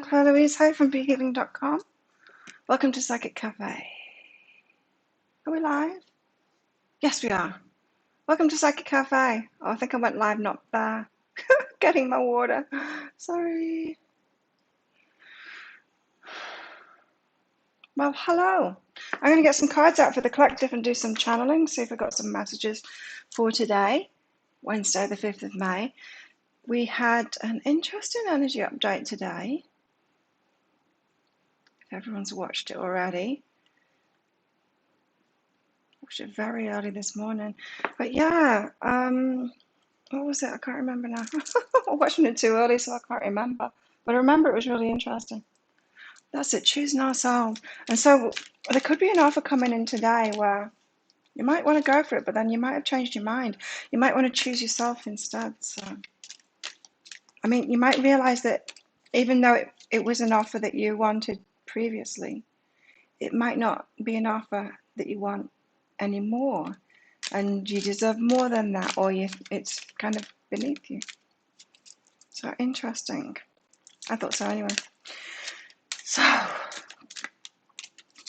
Claire Louise. Hi from BeHealing.com. Welcome to Psychic Cafe. Are we live? Yes, we are. Welcome to Psychic Cafe. Oh, I think I went live, not there. Getting my water. Sorry. Well, hello. I'm going to get some cards out for the collective and do some channeling, see if I've got some messages for today, Wednesday, the 5th of May. We had an interesting energy update today. If everyone's watched it already. Watched it very early this morning. But yeah, what was it? I can't remember now. I'm watching it too early, so I can't remember. But I remember it was really interesting. That's it, choosing ourselves. And so there could be an offer coming in today where you might want to go for it, but then you might have changed your mind. You might want to choose yourself instead. So, I mean, you might realize that even though it was an offer that you wanted previously, it might not be an offer that you want anymore. And you deserve more than that, or it's kind of beneath you. So interesting. I thought so anyway. So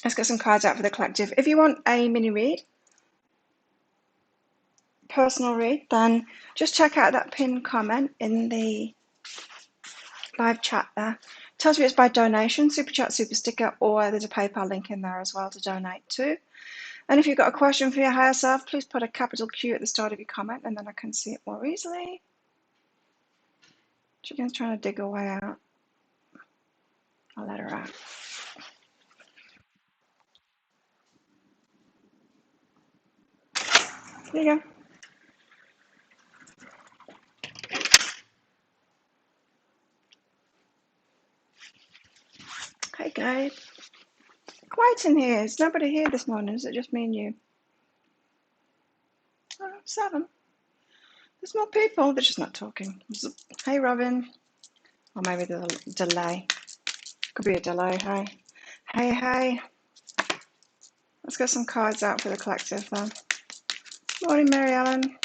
let's get some cards out for the collective. If you want a mini read, personal read, then just check out that pinned comment in the live chat there. It tells you it's by donation, super chat, super sticker, or there's a PayPal link in there as well to donate to. And if you've got a question for your higher self, please put a capital Q at the start of your comment, and then I can see it more easily. Chicken's trying to dig her way out. I'll let her out. There you go. Hey, Gabe. Quiet in here. Is nobody here this morning? Is it just me and you? Oh, 7. There's more people. They're just not talking. Hey, Robin. Or maybe there's a delay. Could be a delay. Hey. Hey, hey. Let's get some cards out for the collective then. Morning, Mary Ellen.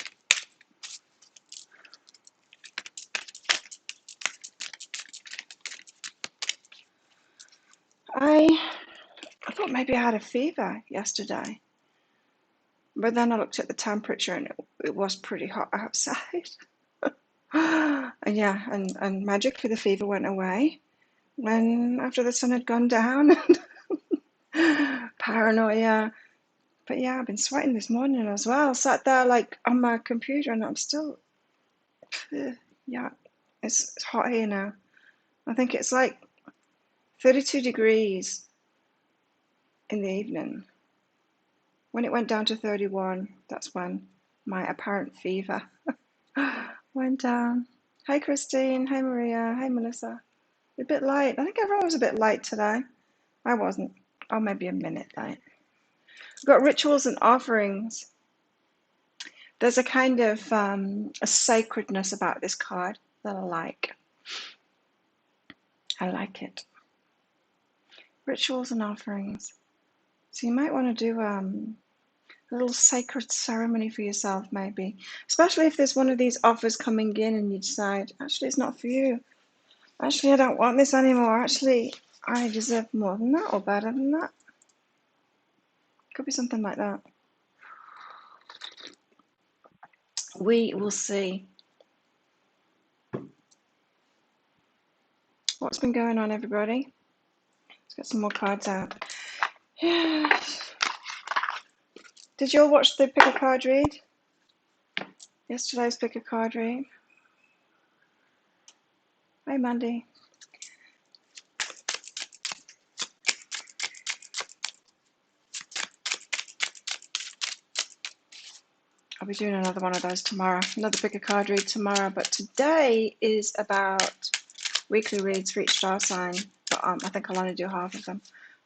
I thought maybe I had a fever yesterday. But then I looked at the temperature and it was pretty hot outside. And yeah, and magically the fever went away when after the sun had gone down. Paranoia. But yeah, I've been sweating this morning as well. Sat there like on my computer and I'm still, yeah, it's hot here now. I think it's like 32 degrees in the evening. When it went down to 31, that's when my apparent fever went down. Hey Christine, hey Maria, hey Melissa. A bit light. I think everyone was a bit light today. I wasn't. Oh, maybe a minute late. We've got rituals and offerings. There's a kind of a sacredness about this card that I like. I like it. Rituals and offerings. So you might want to do a little sacred ceremony for yourself, maybe. Especially if there's one of these offers coming in and you decide, actually, it's not for you. Actually, I don't want this anymore. Actually, I deserve more than that or better than that. Could be something like that. We will see. What's been going on, everybody? Let's get some more cards out. Yes. Did you all watch the pick a card read? Yesterday's pick a card read. Hi, Mandy. I'll be doing another one of those tomorrow. Another pick a card read tomorrow. But today is about weekly reads for each star sign. But I think I'll only do half of them.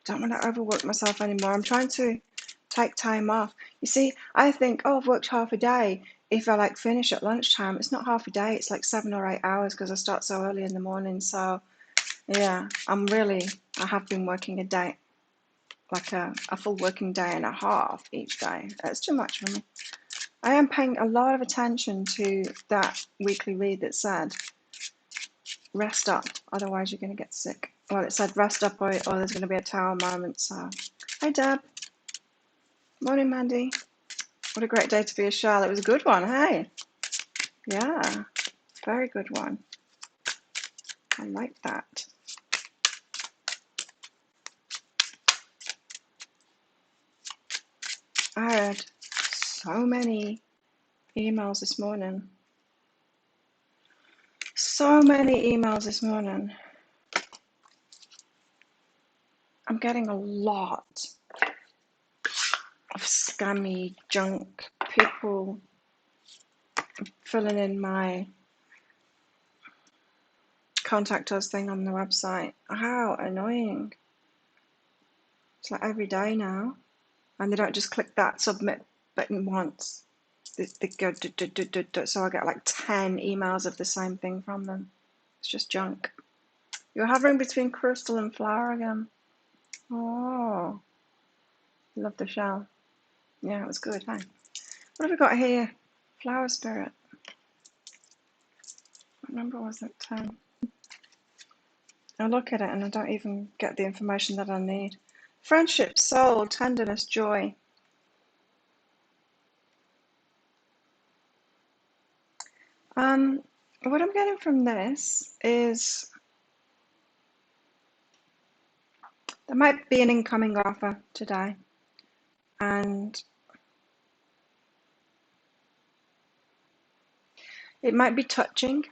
Don't want to overwork myself anymore. I'm trying to take time off. You see, I think, oh, I've worked half a day. If I like finish at lunchtime, it's not half a day. It's like 7 or 8 hours because I start so early in the morning. So yeah, I have been working a day, like a full working day and a half each day. That's too much for me. I am paying a lot of attention to that weekly read that said, rest up, otherwise you're going to get sick. well, it said rest up or there's going to be a tower moment. So, hi Deb. Morning, Mandy. What a great day to be a shell. It was a good one, hey? Yeah, very good one. I like that. I had so many emails this morning. So many emails this morning. I'm getting a lot of scammy junk people filling in my contact us thing on the website. How annoying. It's like every day now. And they don't just click that submit button once. They go, so I get like 10 emails of the same thing from them. It's just junk. You're hovering between crystal and flower again. Oh, love the shell. Yeah, it was good, huh? What have we got here? Flower spirit. What number was it? 10. I look at it and I don't even get the information that I need. Friendship, soul, tenderness, joy. What I'm getting from this is there might be an incoming offer today, and it might be touching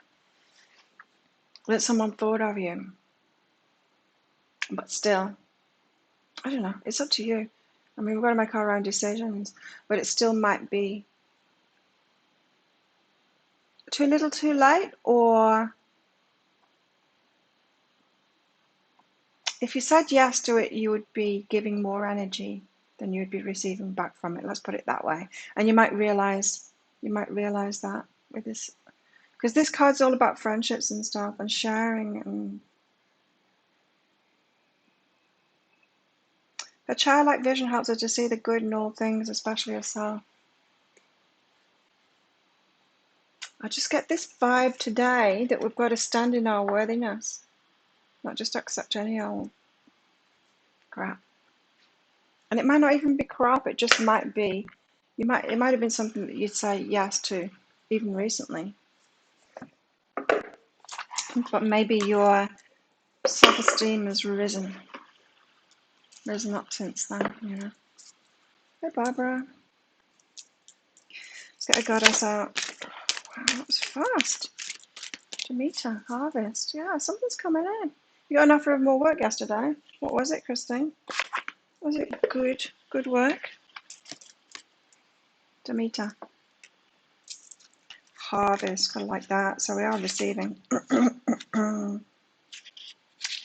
that someone thought of you, but still, I don't know, it's up to you. I mean, we've got to make our own decisions, but it still might be too little too late, or if you said yes to it, you would be giving more energy than you would be receiving back from it. Let's put it that way. And you might realize that with this, because this card's all about friendships and stuff and sharing. And a childlike vision helps her to see the good in all things, especially herself. I just get this vibe today that we've got to stand in our worthiness, not just accept any old crap. And it might not even be crap, it just might be, it might have been something that you'd say yes to even recently. But maybe your self-esteem has risen up since then, you know. Hey Barbara. Let's get a goddess out. Wow, that was fast. Demeter, harvest. Yeah, something's coming in. You got an offer of more work yesterday. What was it, Christine? Was it good work? Demeter. Harvest, kind of like that. So we are receiving.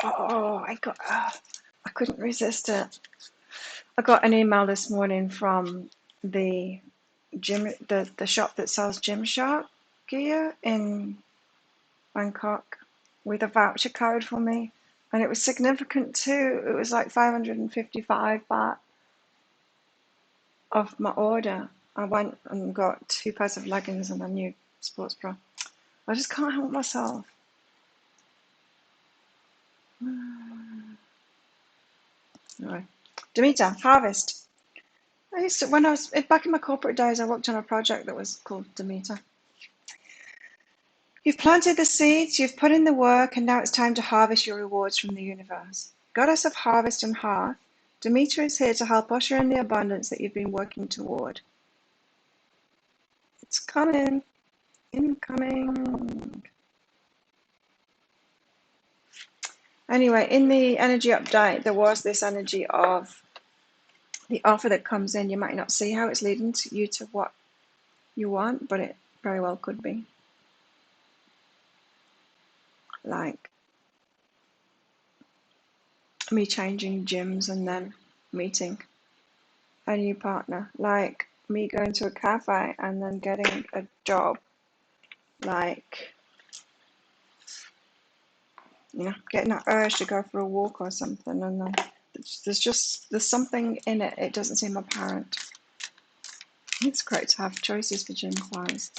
Oh, I couldn't resist it. I got an email this morning from the gym, the shop that sells Gymshark gear in Bangkok, with a voucher code for me, and it was significant too. It was like 555 baht off my order. I went and got 2 pairs of leggings and a new sports bra. I just can't help myself. Anyway, Demeter, harvest. When I was back in my corporate days, I worked on a project that was called Demeter. You've planted the seeds, you've put in the work, and now it's time to harvest your rewards from the universe. Goddess of harvest and hearth, Demeter is here to help usher in the abundance that you've been working toward. It's coming. Incoming. Anyway, in the energy update, there was this energy of the offer that comes in. You might not see how it's leading you to what you want, but it very well could be. Like me changing gyms and then meeting a new partner. Like me going to a cafe and then getting a job. Like, you know, getting that urge to go for a walk or something, and then there's something in it. It doesn't seem apparent. It's great to have choices for gym clothes.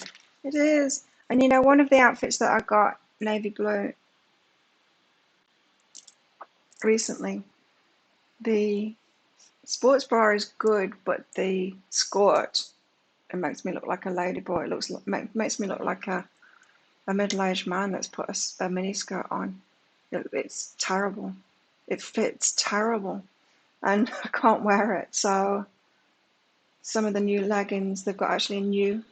It is. And you know, one of the outfits that I got, navy blue, recently. The sports bra is good, but the skirt, it makes me look like a ladyboy. It makes me look like a middle-aged man that's put a mini skirt on. It's terrible. It fits terrible, and I can't wear it. So some of the new leggings, they've got actually new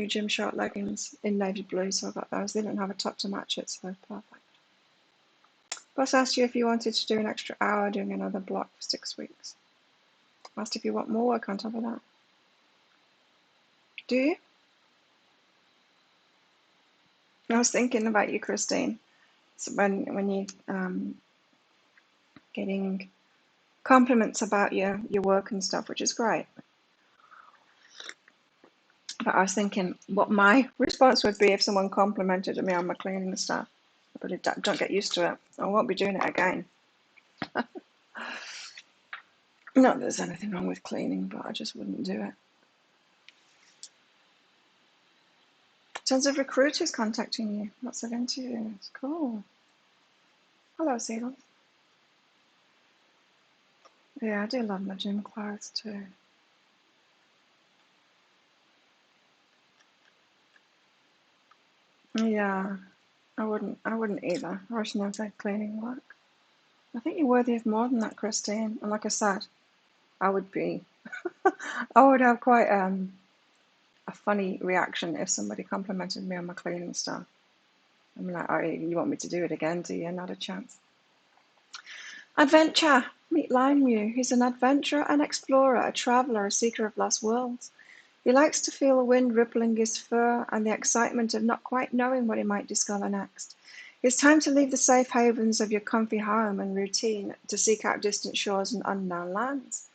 gym short leggings in navy blue, so I got those. They didn't have a top to match it, so perfect. Boss asked you if you wanted to do an extra hour doing another block for 6 weeks. Asked if you want more work on top of that. Do you? I was thinking about you, Christine. So when you getting compliments about your work and stuff, which is great. But I was thinking what my response would be if someone complimented me on my cleaning stuff. But don't get used to it. I won't be doing it again. Not that there's anything wrong with cleaning, but I just wouldn't do it. Tons of recruiters contacting you. Lots of interviews. Cool. Hello, Ceylon. Yeah, I do love my gym clothes too. Yeah, I wouldn't either. I wish no said cleaning work. I think you're worthy of more than that, Christine. And like I said, I would have quite a funny reaction if somebody complimented me on my cleaning stuff. I'm like, oh, you want me to do it again, do you? Not a chance. Adventure. Meet Limew. He's an adventurer, an explorer, a traveller, a seeker of lost worlds. He likes to feel the wind rippling his fur and the excitement of not quite knowing what he might discover next. It's time to leave the safe havens of your comfy home and routine to seek out distant shores and unknown lands.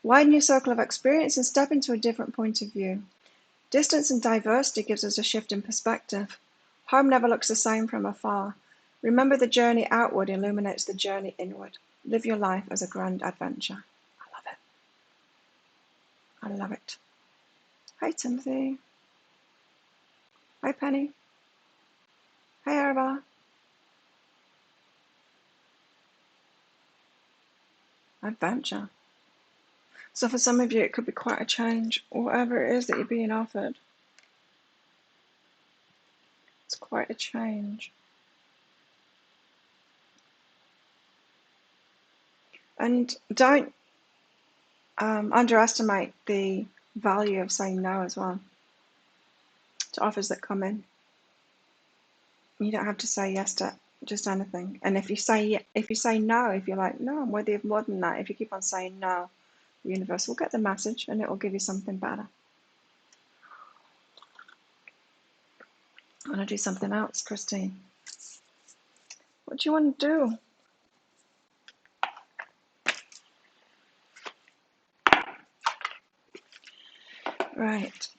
Widen your circle of experience and step into a different point of view. Distance and diversity gives us a shift in perspective. Home never looks the same from afar. Remember, the journey outward illuminates the journey inward. Live your life as a grand adventure. I love it. I love it. Hi, Timothy. Hi, Penny. Hi, Arabella. Adventure. So for some of you, it could be quite a change. Whatever it is that you're being offered, it's quite a change. And don't underestimate the value of saying no as well to offers that come in. You don't have to say yes to just anything. And if you say no, if you're like, no, I'm worthy of more than that, if you keep on saying no, the universe will get the message and it will give you something better. I want to do something else, Christine. What do you want to do? Right.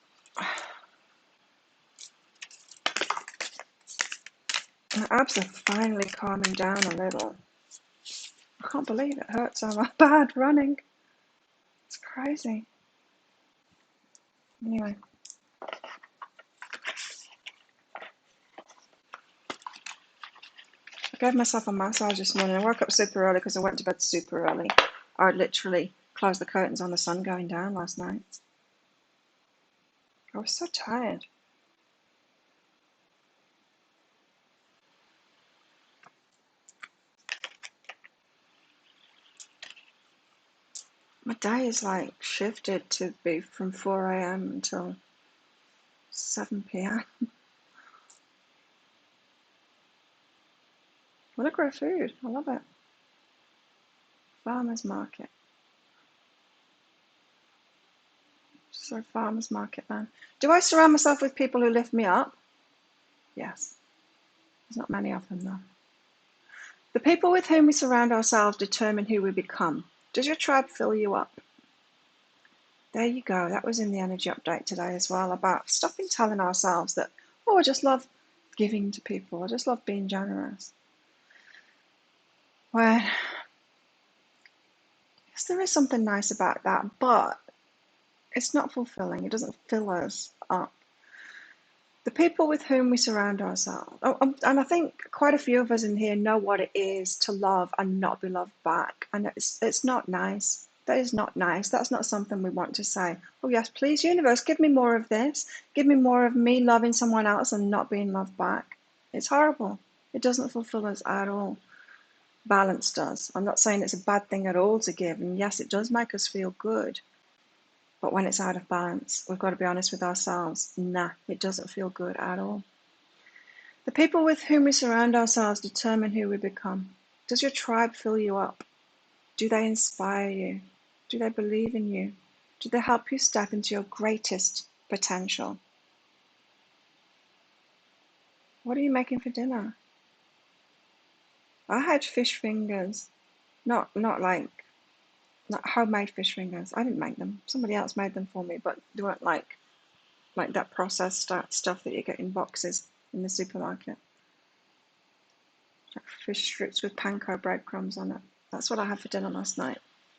My abs are finally calming down a little. I can't believe it hurts so bad running. It's crazy. Anyway. I gave myself a massage this morning. I woke up super early because I went to bed super early. I literally closed the curtains on the sun going down last night. I was so tired. My day is like shifted to be from 4 a.m. until 7 p.m. What a great food. I love it. Farmers market. So farmers market then. Do I surround myself with people who lift me up? Yes. There's not many of them though. The people with whom we surround ourselves determine who we become. Does your tribe fill you up? There you go. That was in the energy update today as well, about stopping telling ourselves that, oh, I just love giving to people. I just love being generous. Well, yes, there is something nice about that, but it's not fulfilling. It doesn't fill us up. The people with whom we surround ourselves. And I think quite a few of us in here know what it is to love and not be loved back. And it's not nice. That is not nice. That's not something we want to say. Oh, yes, please, universe, give me more of this. Give me more of me loving someone else and not being loved back. It's horrible. It doesn't fulfill us at all. Balance does. I'm not saying it's a bad thing at all to give. And yes, it does make us feel good. But when it's out of balance, we've got to be honest with ourselves. Nah, it doesn't feel good at all. The people with whom we surround ourselves determine who we become. Does your tribe fill you up? Do they inspire you? Do they believe in you? Do they help you step into your greatest potential? What are you making for dinner? I had fish fingers. Not homemade fish fingers. I didn't make them. Somebody else made them for me, but they weren't like that processed stuff that you get in boxes in the supermarket. Like fish strips with panko breadcrumbs on it. That's what I had for dinner last night.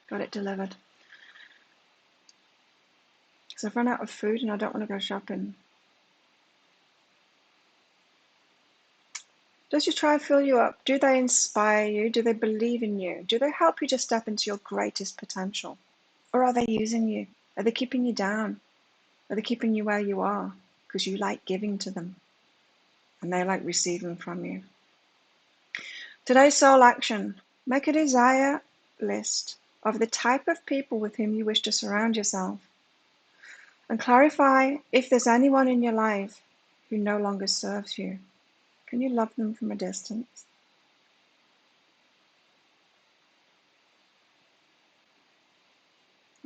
Got it delivered. Because I've run out of food and I don't want to go shopping. Does your tribe fill you up? Do they inspire you? Do they believe in you? Do they help you to step into your greatest potential? Or are they using you? Are they keeping you down? Are they keeping you where you are? Because you like giving to them and they like receiving from you. Today's soul action. Make a desire list of the type of people with whom you wish to surround yourself. And clarify if there's anyone in your life who no longer serves you. Can you love them from a distance?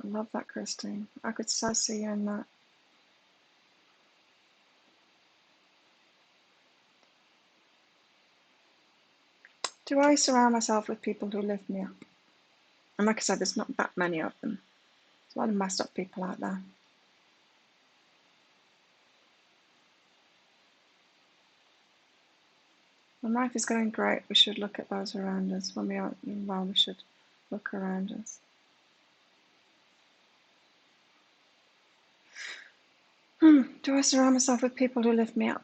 I love that, Christine. I could so see you in that. Do I surround myself with people who lift me up? And like I said, there's not that many of them. There's a lot of messed up people out there. When life is going great, we should look at those around us. When we aren't doing well, we should look around us. Do I surround myself with people who lift me up?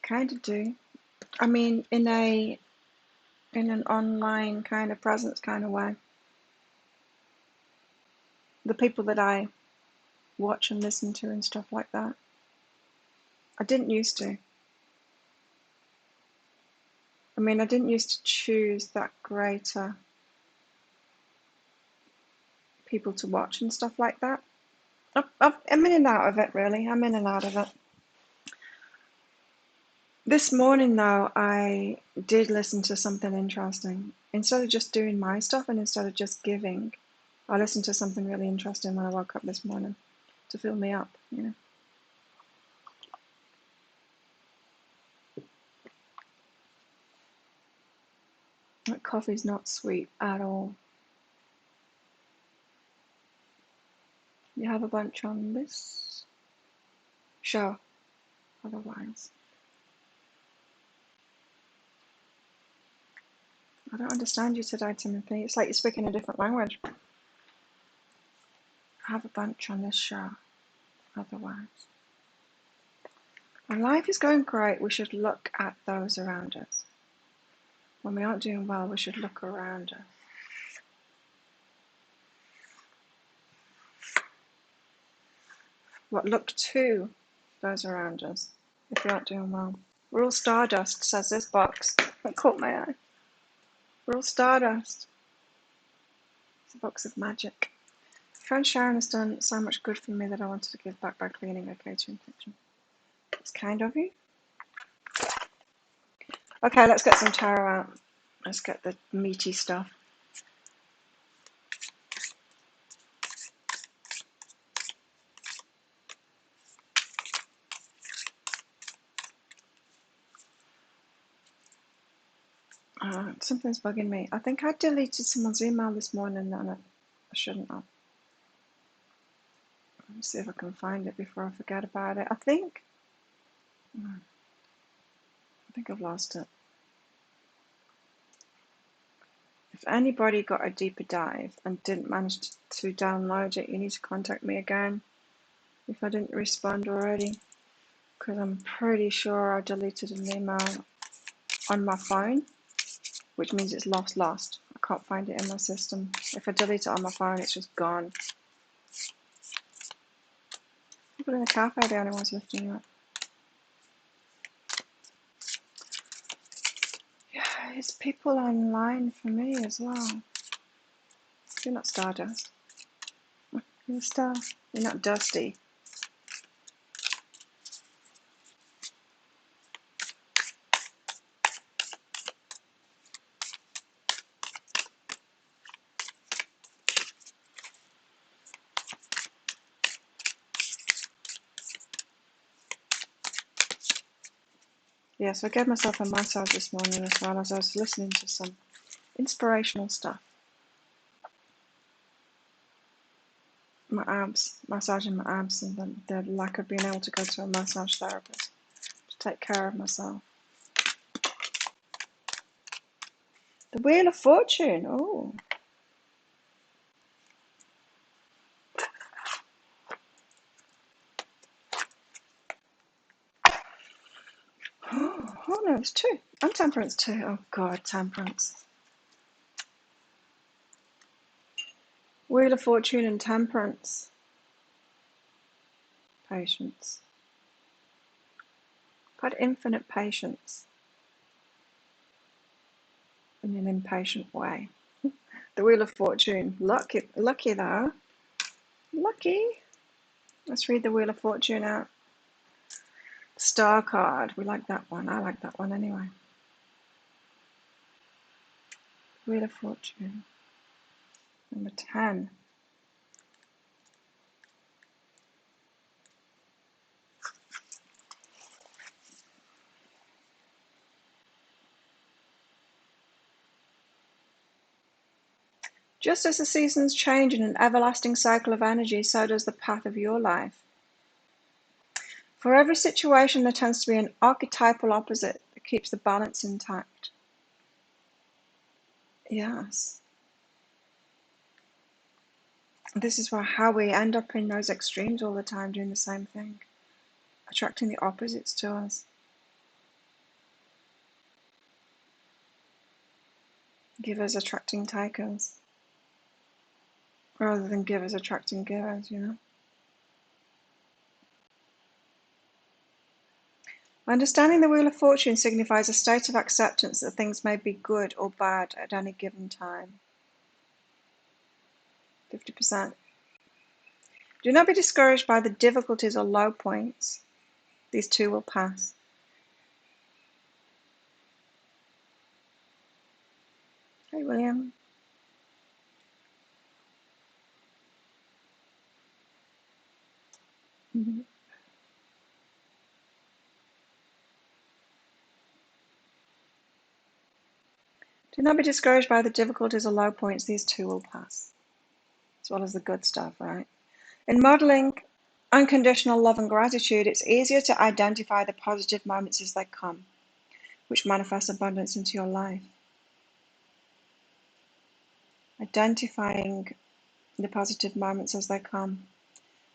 Kind of do. I mean, in an online kind of presence kind of way. The people that I watch and listen to and stuff like that. I didn't used to. I mean, I didn't used to choose that greater people to watch and stuff like that. I'm in and out of it, really. I'm in and out of it. This morning, though, I did listen to something interesting. Instead of just doing my stuff and instead of just giving, I listened to something really interesting when I woke up this morning to fill me up, you know. That coffee's not sweet at all. You have a bunch on this? Sure. Otherwise. I don't understand you today, Timothy. It's like you're speaking a different language. Have a bunch on this show. Otherwise. When life is going great, we should look at those around us. When we aren't doing well, we should look around us. Look to those around us if we aren't doing well. We're all stardust, says this box. That caught my eye. We're all stardust. It's a box of magic. Friend Sharon has done so much good for me that I wanted to give back by cleaning her catering kitchen. It's kind of you. Okay, let's get some tarot out. Let's get the meaty stuff. Something's bugging me. I think I deleted someone's email this morning and I shouldn't have. Let me see if I can find it before I forget about it. I think I've lost it. If anybody got a deeper dive and didn't manage to download it, you need to contact me again. if I didn't respond already, because I'm pretty sure I deleted an email on my phone, which means it's lost. I can't find it in my system. If I delete it on my phone, it's just gone. People in the cafe are the only ones lifting up. Yeah, it's people online for me as well. You're not Stardust. You're a star. You're not Dusty. Yeah, so I gave myself a massage this morning as well as I was listening to some inspirational stuff. My abs, massaging my abs, and the lack of being able to go to a massage therapist to take care of myself. The Wheel of Fortune. Oh. Oh no, it's two. And Temperance too. Oh God, Temperance. Wheel of Fortune and Temperance. Patience. I've had infinite patience in an impatient way. The Wheel of Fortune. Lucky though. Lucky. Let's read the Wheel of Fortune out. Star card. We like that one. I like that one anyway. Wheel of Fortune. Number 10. Just as the seasons change in an everlasting cycle of energy, so does the path of your life. For every situation, there tends to be an archetypal opposite that keeps the balance intact. Yes. This is how we end up in those extremes all the time, doing the same thing, attracting the opposites to us. Givers attracting takers, rather than givers attracting givers, you know. Understanding the Wheel of Fortune signifies a state of acceptance that things may be good or bad at any given time. 50%. Do not be discouraged by the difficulties or low points. These too will pass. Hey, William. Mm-hmm. Do not be discouraged by the difficulties or low points. These too will pass, as well as the good stuff, right? In modeling unconditional love and gratitude, it's easier to identify the positive moments as they come, which manifest abundance into your life. Identifying the positive moments as they come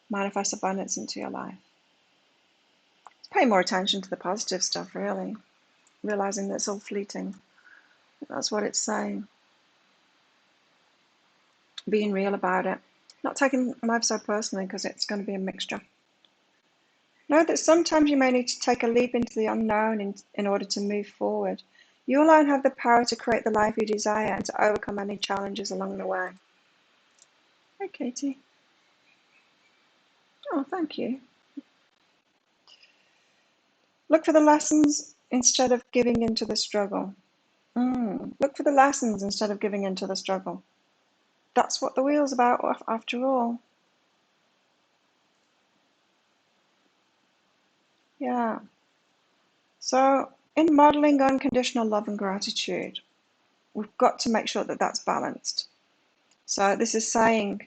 manifest abundance into your life. Just pay more attention to the positive stuff, really, realizing that it's all fleeting. That's what it's saying. Being real about it. Not taking life so personally, because it's going to be a mixture. Know that sometimes you may need to take a leap into the unknown in order to move forward. You alone have the power to create the life you desire and to overcome any challenges along the way. Hi, Katie. Oh, thank you. Look for the lessons instead of giving into the struggle. Look for the lessons instead of giving into the struggle. That's what the wheel's about, after all. Yeah. So, in modeling unconditional love and gratitude, we've got to make sure that that's balanced. So, this is saying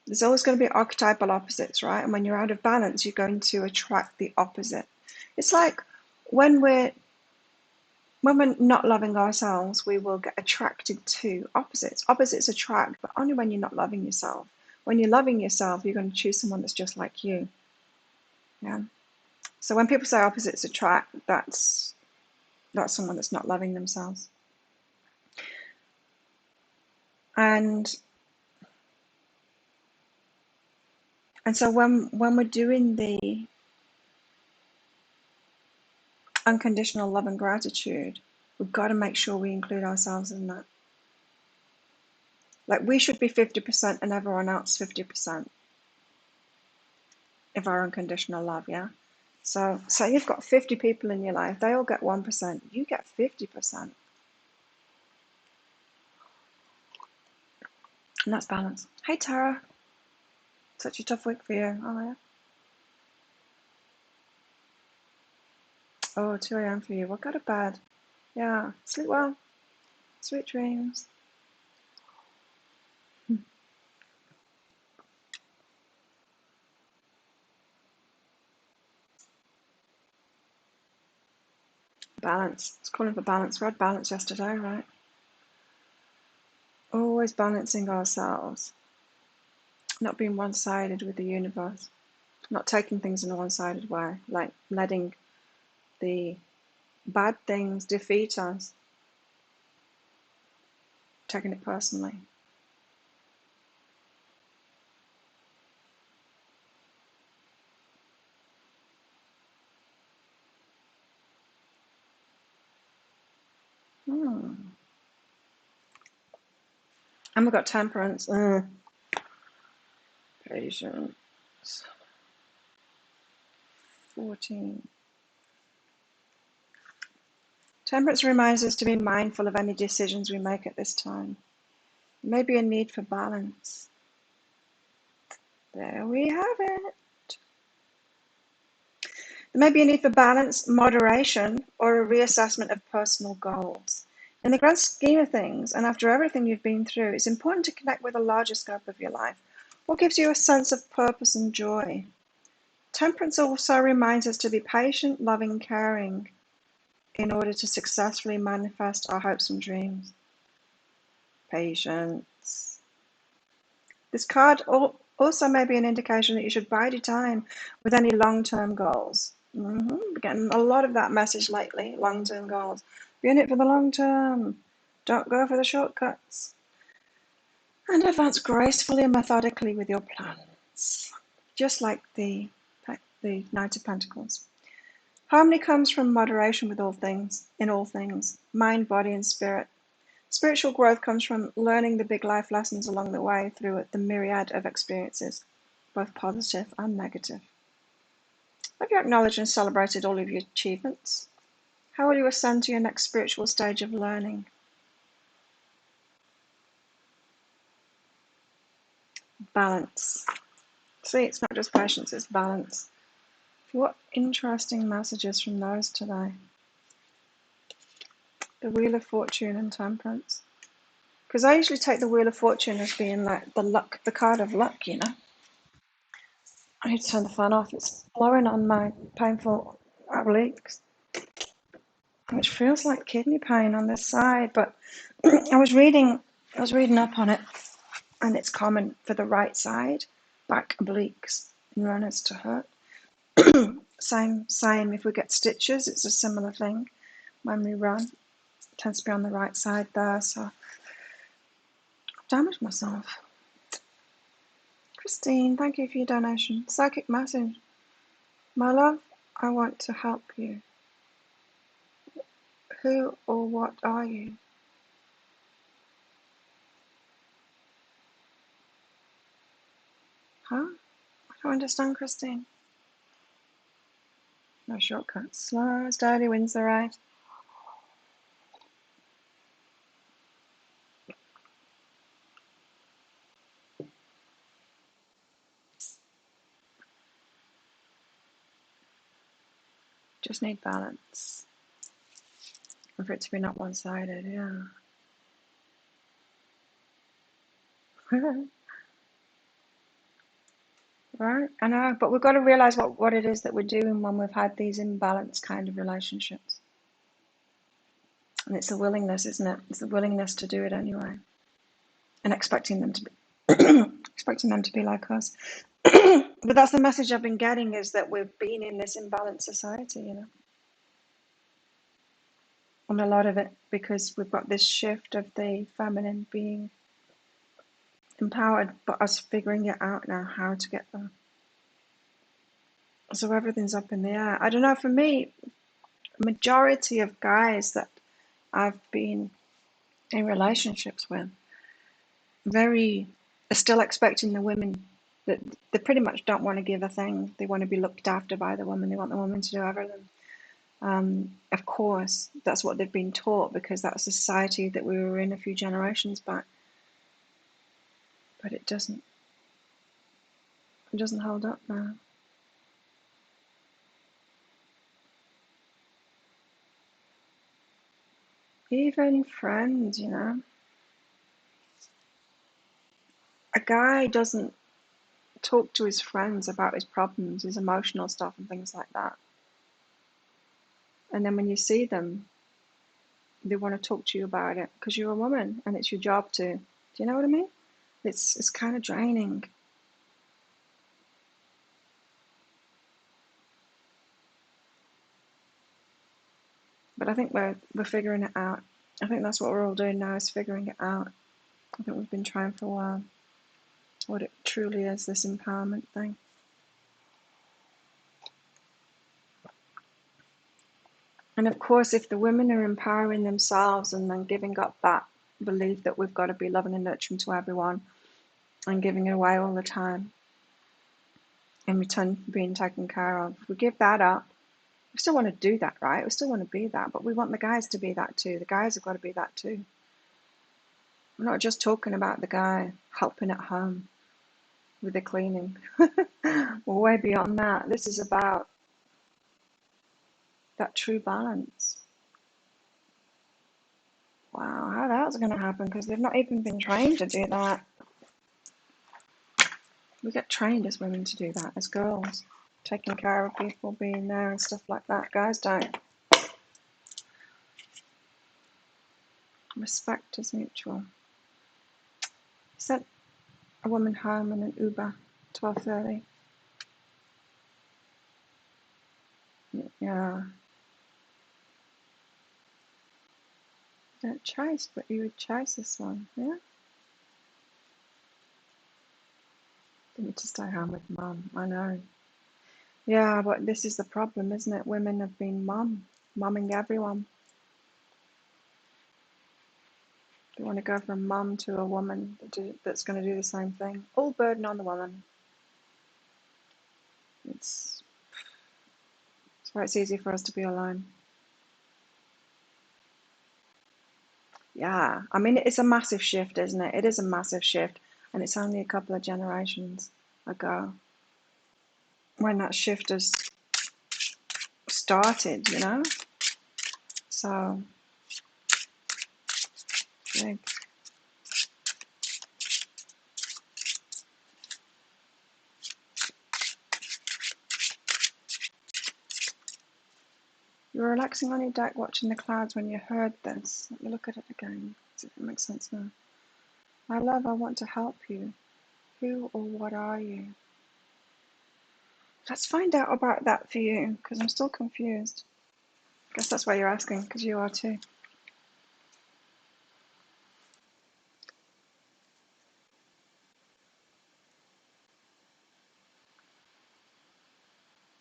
there's always going to be archetypal opposites, right? And when you're out of balance, you're going to attract the opposite. It's like when we're not loving ourselves, we will get attracted to opposites. Opposites attract, but only when you're not loving yourself. When you're loving yourself, you're going to choose someone that's just like you. Yeah. So when people say opposites attract, that's someone that's not loving themselves. And so when we're doing the unconditional love and gratitude, we've got to make sure we include ourselves in that. Like, we should be 50% and everyone else 50% of our unconditional love, yeah? So you've got 50 people in your life, they all get 1%, you get 50%. And that's balance. Hey Tara, such a tough week for you. Oh yeah. Oh, 2 a.m. for you. Well, go to bed. Yeah, sleep well. Sweet dreams. Balance. It's calling for balance. We had balance yesterday, right? Always balancing ourselves. Not being one-sided with the universe. Not taking things in a one-sided way. Like letting the bad things defeat us. Taking it personally. And we've got temperance. Patience. 14. Temperance reminds us to be mindful of any decisions we make at this time. There may be a need for balance. There we have it. There may be a need for balance, moderation, or a reassessment of personal goals. In the grand scheme of things, and after everything you've been through, it's important to connect with a larger scope of your life. What gives you a sense of purpose and joy? Temperance also reminds us to be patient, loving, caring in order to successfully manifest our hopes and dreams. Patience. This card also may be an indication that you should bide your time with any long-term goals. We're getting a lot of that message lately, long-term goals. Be in it for the long term. Don't go for the shortcuts. And advance gracefully and methodically with your plans. Just like the Knight of Pentacles. Harmony comes from moderation with all things, in all things, mind, body, and spirit. Spiritual growth comes from learning the big life lessons along the way through the myriad of experiences, both positive and negative. Have you acknowledged and celebrated all of your achievements? How will you ascend to your next spiritual stage of learning? Balance. See, it's not just patience, it's balance. What interesting messages from those today. The Wheel of Fortune and Temperance. Because I usually take the Wheel of Fortune as being like the card of luck, you know. I need to turn the fan off. It's blowing on my painful obliques, which feels like kidney pain on this side. But I was reading up on it, and it's common for the right side, back obliques, and runners to hurt. Same. If we get stitches, it's a similar thing. When we run, it tends to be on the right side there. So I've damaged myself. Christine, thank you for your donation. Psychic message. My love, I want to help you. Who or what are you? Huh? I don't understand, Christine. No shortcuts. Slow, steady wins the race. Just need balance. And for it to be not one-sided, yeah. Right, I know, but we've got to realize what it is that we're doing when we've had these imbalanced kind of relationships. And it's the willingness, isn't it? It's the willingness to do it anyway. And expecting them to be expecting them to be like us. But that's the message I've been getting, is that we've been in this imbalanced society, and a lot of it because we've got this shift of the feminine being empowered, but us figuring it out now, how to get there. So everything's up in the air. I don't know, for me, majority of guys that I've been in relationships with are still expecting the women that they pretty much don't want to give a thing. They want to be looked after by the woman. They want the woman to do everything. Of course, that's what they've been taught because that's the society that we were in a few generations back. But it doesn't hold up now. Even friends, a guy doesn't talk to his friends about his problems, his emotional stuff and things like that. And then when you see them, they want to talk to you about it because you're a woman and it's your job to. Do you know what I mean? It's kind of draining. But I think we're figuring it out. I think that's what we're all doing now, is figuring it out. I think we've been trying for a while what it truly is, this empowerment thing. And of course, if the women are empowering themselves and then giving up that belief that we've got to be loving and nurturing to everyone and giving it away all the time in return for being taken care of, if we give that up, we still want to do that, right? We still want to be that, but we want the guys to be that too. The guys have got to be that too. We're not just talking about the guy helping at home with the cleaning. We're way beyond that. This is about that true balance. Wow, how that's going to happen, because they've not even been trained to do that. We get trained as women to do that, as girls, taking care of people, being there and stuff like that. Guys don't. Respect is mutual. Sent a woman home in an Uber, 12:30. Yeah. Don't chase, but you would chase this one, yeah? They need to stay home with mum, I know. Yeah, but this is the problem, isn't it? Women have been mumming everyone. They want to go from mum to a woman that's going to do the same thing. All burden on the woman. It's why it's easy for us to be alone. Yeah, I mean, it's a massive shift, isn't it? It is a massive shift, and it's only a couple of generations ago when that shift has started, So, big. You were relaxing on your deck watching the clouds when you heard this. Let me look at it again, see if it makes sense now. My love, I want to help you. Who or what are you? Let's find out about that for you, because I'm still confused. I guess that's why you're asking, because you are too.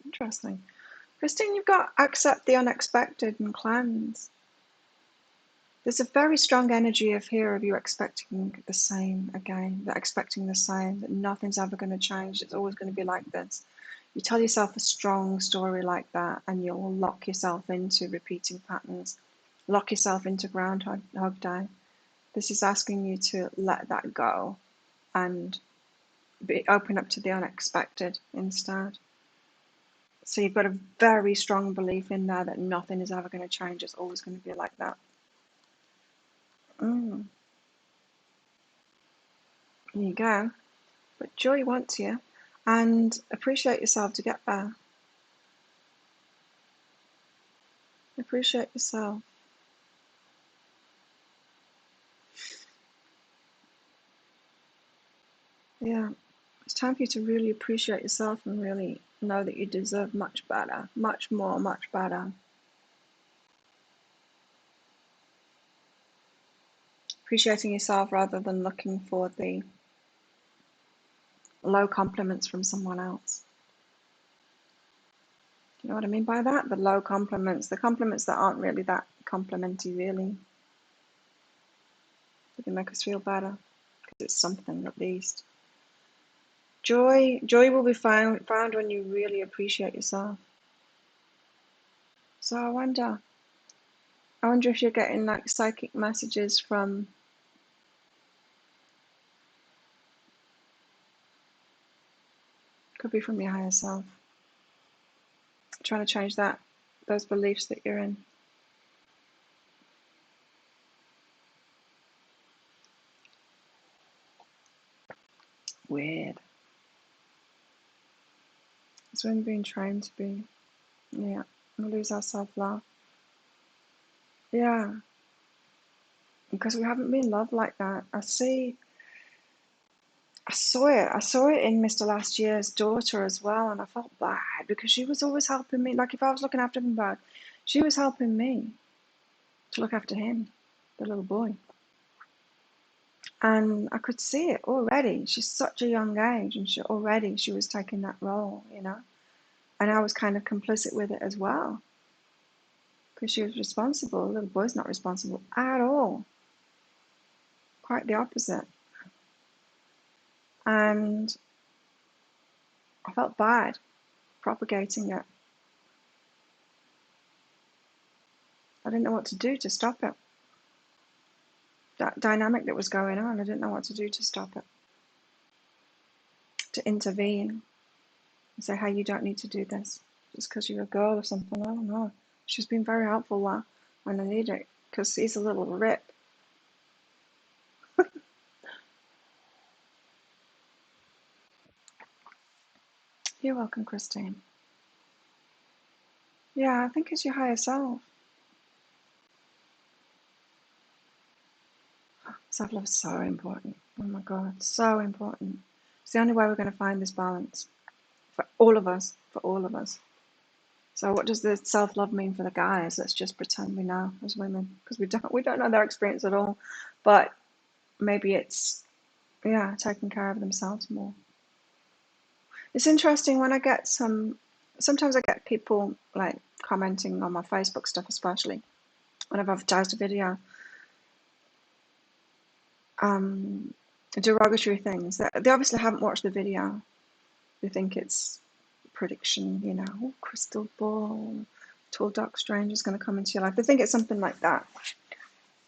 Interesting. Christine, you've got accept the unexpected and cleanse. There's a very strong energy of here of you expecting the same again, that expecting the same, that nothing's ever going to change, it's always going to be like this. You tell yourself a strong story like that and you'll lock yourself into repeating patterns, lock yourself into Groundhog Day. This is asking you to let that go and open up to the unexpected instead. So you've got a very strong belief in there that nothing is ever going to change, it's always going to be like that. There you go. But joy wants you, and appreciate yourself to get there. Appreciate yourself. Yeah. It's time for you to really appreciate yourself and really know that you deserve much better, much more, much better. Appreciating yourself rather than looking for the low compliments from someone else. Do you know what I mean by that? The low compliments, the compliments that aren't really that complimenty, really. But they make us feel better because it's something at least. Joy will be found when you really appreciate yourself. So I wonder if you're getting like psychic messages from, could be from your higher self, trying to change those beliefs that you're in. Weird. It's when being trained to be, yeah, we lose our self-love. Yeah, because we haven't been loved like that. I saw it. I saw it in Mr. Last Year's daughter as well, and I felt bad because she was always helping me. Like if I was looking after him bad, she was helping me to look after him, the little boy. And I could see it already. She's such a young age, and she was taking that role, you know. And I was kind of complicit with it as well because she was responsible. The little boy's not responsible at all. Quite the opposite. And I felt bad propagating it. I didn't know what to do to stop it. That dynamic that was going on, I didn't know what to do to stop it. To intervene and say, hey, you don't need to do this just because you're a girl or something. I don't know. She's been very helpful when I need it because he's a little rip. You're welcome, Christine. Yeah, I think it's your higher self. Self-love is so important. Oh my God, so important. It's the only way we're going to find this balance for all of us, So what does the self-love mean for the guys? Let's just pretend we know as women, because we don't know their experience at all. But maybe it's, yeah, taking care of themselves more. It's interesting when sometimes I get people like commenting on my Facebook stuff, especially when I've advertised a video, derogatory things. They obviously haven't watched the video. They think it's prediction, you know, oh, crystal ball, tall dark stranger's going to come into your life. They think it's something like that.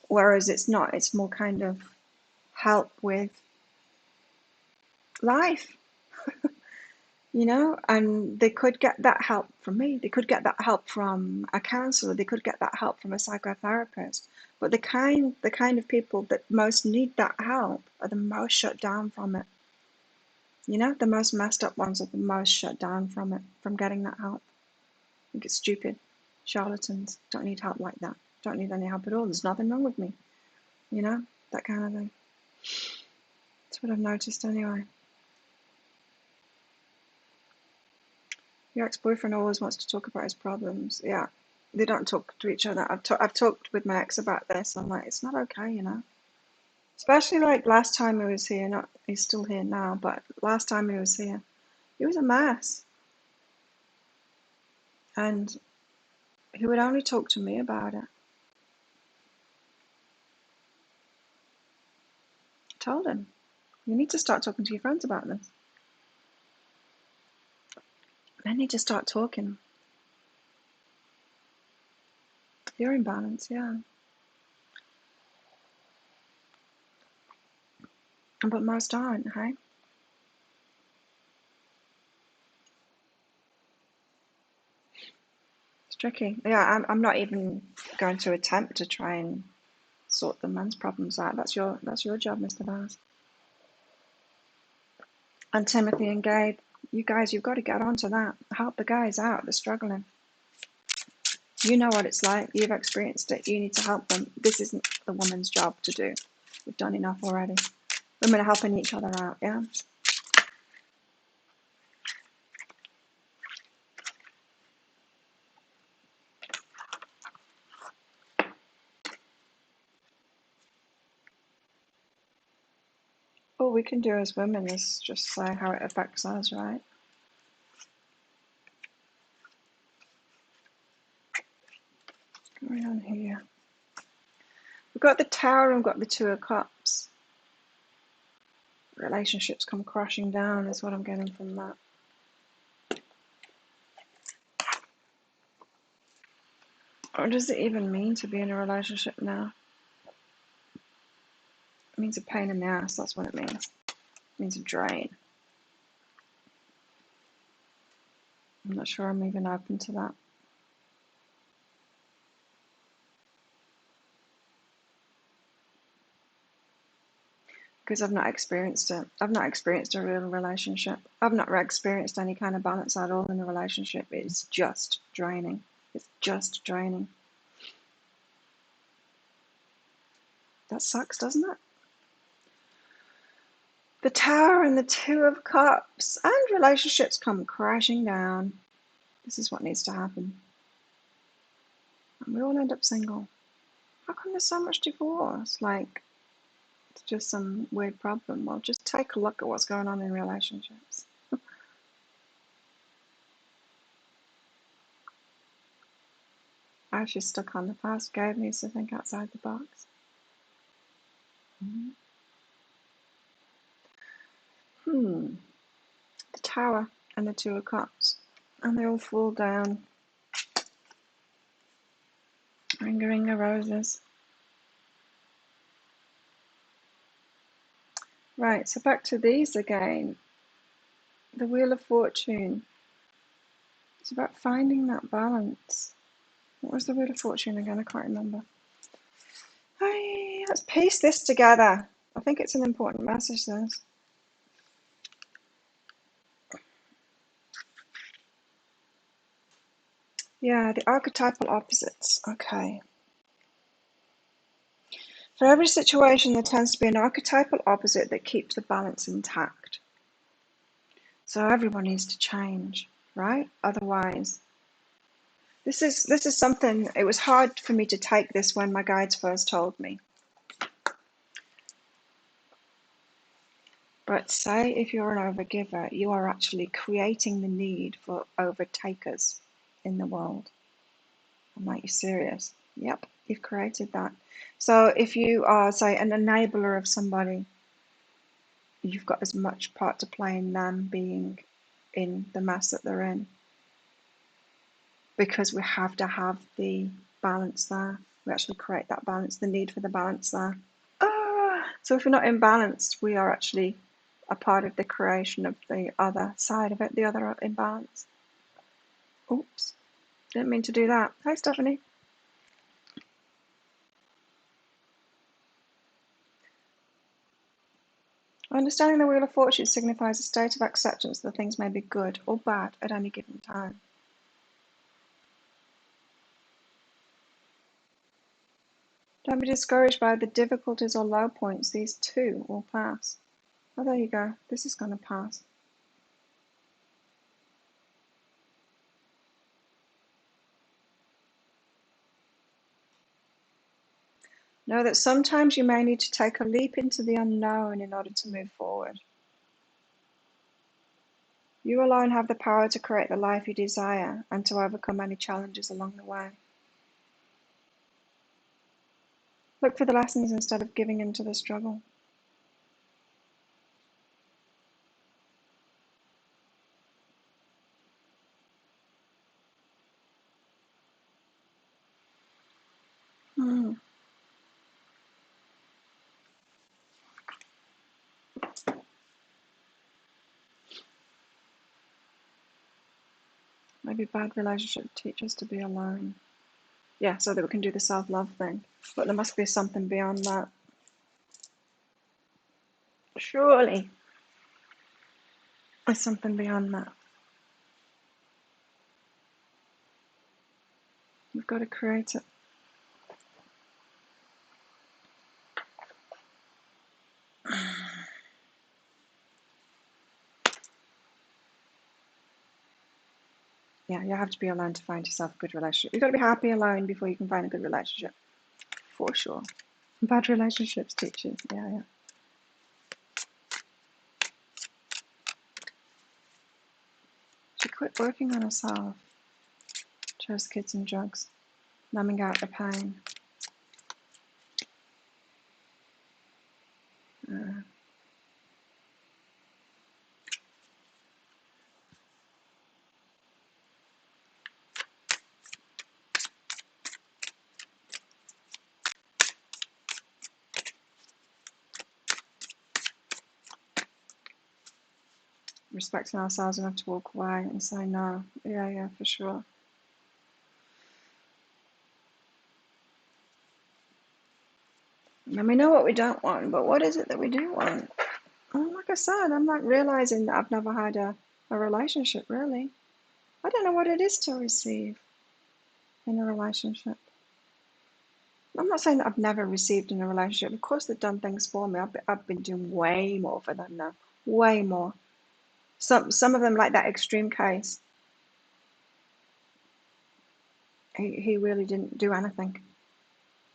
Whereas it's not, it's more kind of help with life, you know, and they could get that help from me. They could get that help from a counselor. They could get that help from a psychotherapist. But the kind of people that most need that help are the most shut down from it. You know, the most messed up ones are the most shut down from it, from getting that help. I think it's stupid. Charlatans don't need help like that. Don't need any help at all. There's nothing wrong with me. You know, that kind of thing. That's what I've noticed anyway. Your ex-boyfriend always wants to talk about his problems. Yeah, they don't talk to each other. I've talked with my ex about this. I'm like, it's not okay, you know. Especially like last time he was here. Not he's still here now, but last time he was here, he was a mess, and he would only talk to me about it. I told him, you need to start talking to your friends about this. They need to start talking. You're in balance, yeah. But most aren't, hey? It's tricky. Yeah, I'm not even going to attempt to try and sort the men's problems out. That's your job, Mr. Vaz. And Timothy and Gabe, you guys, you've got to get onto that. Help the guys out. They're struggling. You know what it's like. You've experienced it. You need to help them. This isn't the woman's job to do. We've done enough already. Women are helping each other out, yeah? we can do as women is just say how it affects us, right? What's going on here? We've got the Tower and we've got the Two of Cups. Relationships come crashing down is what I'm getting from that. What does it even mean to be in a relationship now? It means a pain in the ass, that's what it means. It means a drain. I'm not sure I'm even open to that. Because I've not experienced it. I've not experienced a real relationship. I've not experienced any kind of balance at all in a relationship. It's just draining. It's just draining. That sucks, doesn't it? The Tower and the Two of Cups. And relationships come crashing down. This is what needs to happen. And we all end up single. How come there's so much divorce? Like, it's just some weird problem. Well, just take a look at what's going on in relationships. I actually stuck on the past. Gabe needs to think outside the box. The Tower and the Two of Cups. And they all fall down. Ring of roses. Right, so back to these again. The Wheel of Fortune. It's about finding that balance. What was the Wheel of Fortune again? I can't remember. Hey, let's piece this together. I think it's an important message, this. Yeah, the archetypal opposites. Okay. For every situation, there tends to be an archetypal opposite that keeps the balance intact. So everyone needs to change, right? Otherwise, this is something. It was hard for me to take this when my guides first told me. But say if you're an overgiver, you are actually creating the need for overtakers in the world. I'm like, you serious? Yep, you've created that. So if you are, say, an enabler of somebody, you've got as much part to play in them being in the mess that they're in. Because we have to have the balance there. We actually create that balance, the need for the balance there. So if we're not imbalanced, we are actually a part of the creation of the other side of it, the other imbalance. Oops, didn't mean to do that. Hi, Stephanie. Understanding the Wheel of Fortune signifies a state of acceptance that things may be good or bad at any given time. Don't be discouraged by the difficulties or low points. These too will pass. Oh, there you go. This is going to pass. Know that sometimes you may need to take a leap into the unknown in order to move forward. You alone have the power to create the life you desire and to overcome any challenges along the way. Look for the lessons instead of giving in to the struggle. Maybe bad relationship teach us to be alone. Yeah, so that we can do the self-love thing. But there must be something beyond that. Surely there's something beyond that. We've got to create it. Yeah, you have to be alone to find yourself a good relationship. You've got to be happy alone before you can find a good relationship. For sure. Bad relationships teach us. Yeah. quit working on herself. Just kids and drugs, numbing out the pain. Uh, Respecting ourselves enough to walk away and say no. Yeah, for sure. And we know what we don't want, but what is it that we do want? Well, like I said, I'm like realizing that I've never had a relationship, really. I don't know what it is to receive in a relationship. I'm not saying that I've never received in a relationship. Of course, they've done things for me. I've been doing way more for them now. Way more. Some of them, like that extreme case, he really didn't do anything.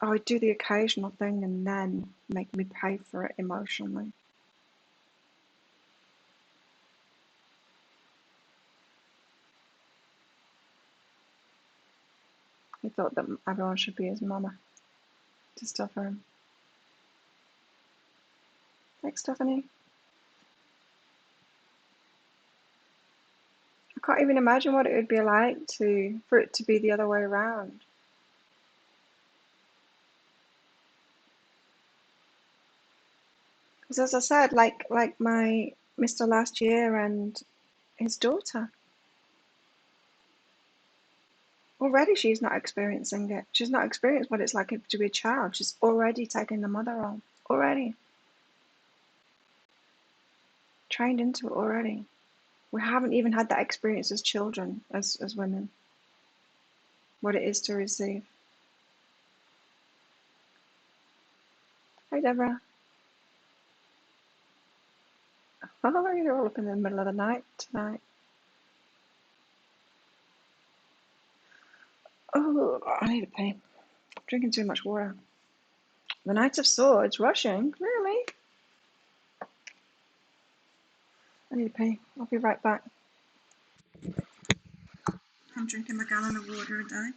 I would do the occasional thing and then make me pay for it emotionally. He thought that everyone should be his mama. To stuff for him. Thanks, Stephanie. I can't even imagine what it would be like for it to be the other way around. Because as I said, like my Mr. Last Year and his daughter, already she's not experiencing it. She's not experienced what it's like to be a child. She's already taken the mother role. Already. Trained into it already. We haven't even had that experience as children, as women. What it is to receive. Hi, Deborah. Oh, you're all up in the middle of the night tonight. Oh, I need a pee. I'm drinking too much water. The Knight of Swords, rushing? Really? I need a pee. I'll be right back. I'm drinking my gallon of water a day.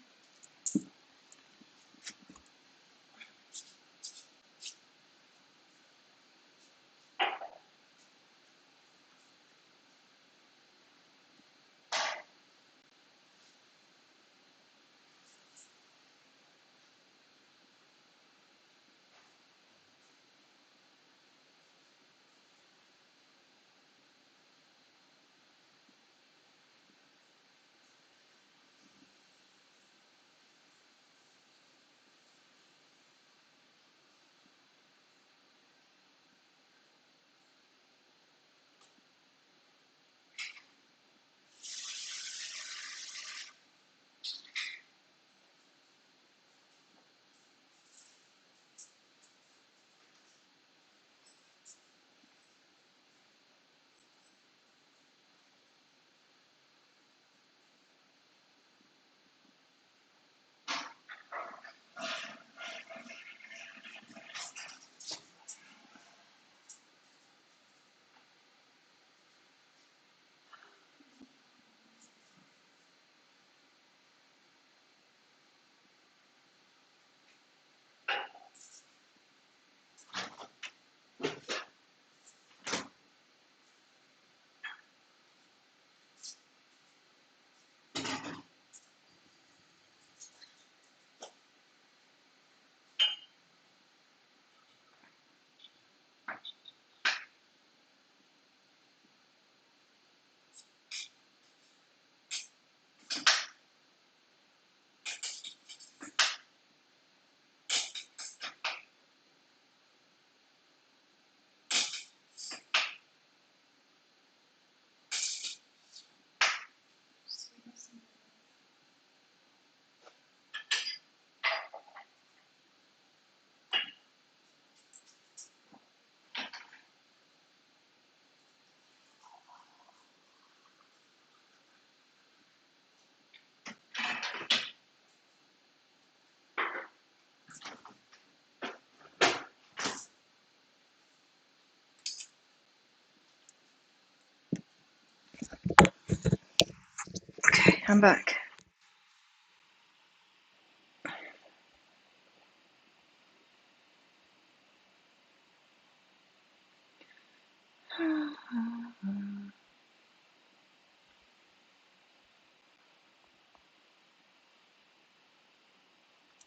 I'm back.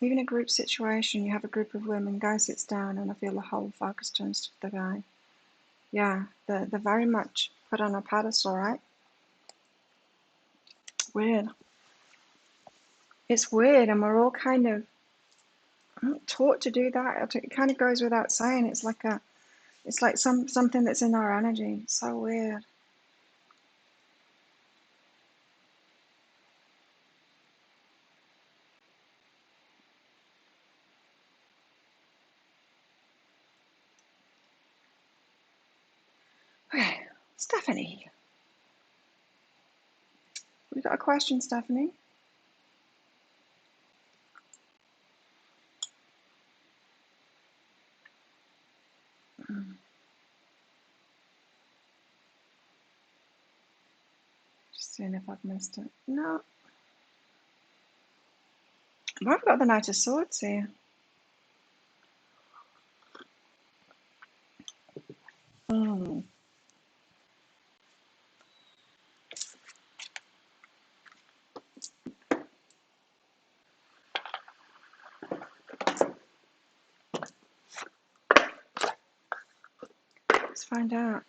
Even a group situation, you have a group of women, guy sits down, and I feel the whole focus turns to the guy. Yeah, they're very much put on a pedestal, right? Weird. It's weird, and we're all kind of not taught to do that. It kind of goes without saying. It's like something that's in our energy. It's so weird. Okay, Stephanie, we got a question, Stephanie. Just seeing if I've missed it. No, I've got the Knight of Swords here. Mm. Let's find out.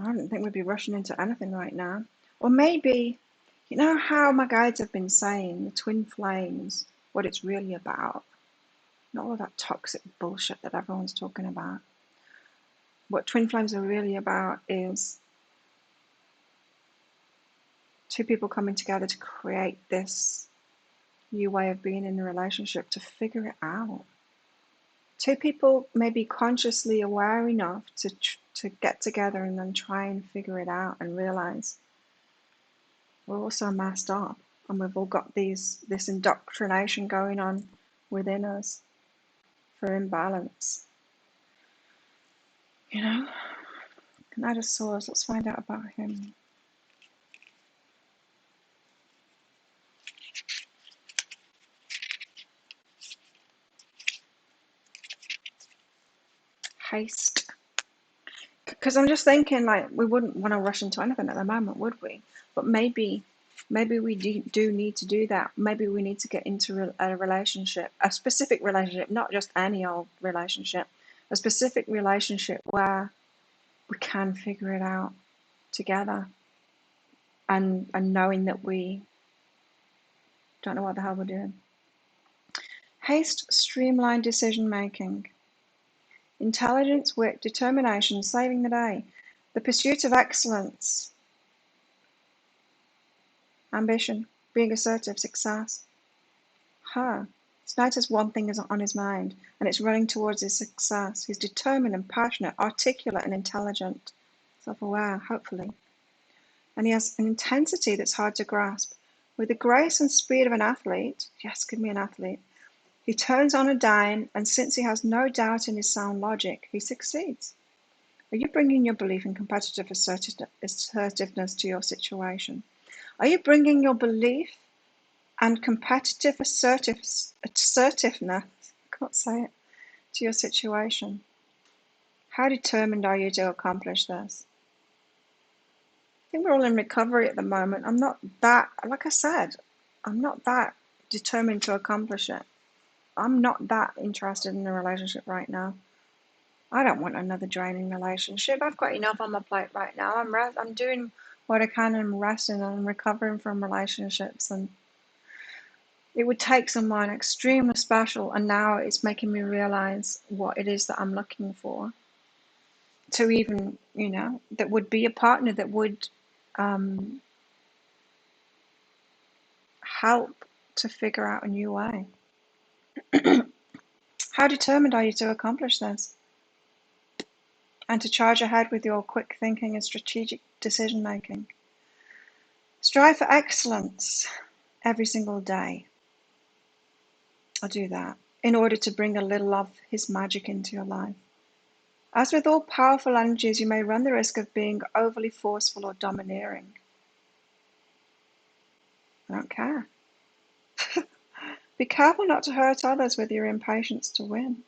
I don't think we'd be rushing into anything right now. Or maybe, you know how my guides have been saying, the twin flames, what it's really about. Not all that toxic bullshit that everyone's talking about. What twin flames are really about is two people coming together to create this new way of being in the relationship, to figure it out. Two people may be consciously aware enough to get together and then try and figure it out and realize we're all so messed up and we've all got this indoctrination going on within us for imbalance. You know? Knight of Swords, let's find out about him. Haste. Because I'm just thinking, like, we wouldn't want to rush into anything at the moment, would we? But maybe we do need to do that. Maybe we need to get into a relationship, a specific relationship, not just any old relationship, a specific relationship where we can figure it out together, and knowing that we don't know what the hell we're doing. Haste, streamlined decision making. Intelligence, wit, determination, saving the day. The pursuit of excellence. Ambition, being assertive, success. Tonight has one thing is on his mind, and it's running towards his success. He's determined and passionate, articulate and intelligent, self-aware, hopefully. And he has an intensity that's hard to grasp. With the grace and speed of an athlete, yes, give me an athlete, he turns on a dime, and since he has no doubt in his sound logic, he succeeds. Are you bringing your belief in competitive assertiveness to your situation? Are you bringing your belief and competitive assertiveness, I can't say it, to your situation? How determined are you to accomplish this? I think we're all in recovery at the moment. I'm not that, like I said, I'm not that determined to accomplish it. I'm not that interested in a relationship right now. I don't want another draining relationship. I've got enough on my plate right now. I'm doing what I can, and I'm resting, and I'm recovering from relationships, and it would take someone extremely special, and now it's making me realize what it is that I'm looking for, to even, that would be a partner that would help to figure out a new way. How determined are you to accomplish this? And to charge ahead with your quick thinking and strategic decision making. Strive for excellence every single day. I'll do that in order to bring a little of his magic into your life. As with all powerful energies, you may run the risk of being overly forceful or domineering. I don't care. Be careful not to hurt others with your impatience to win.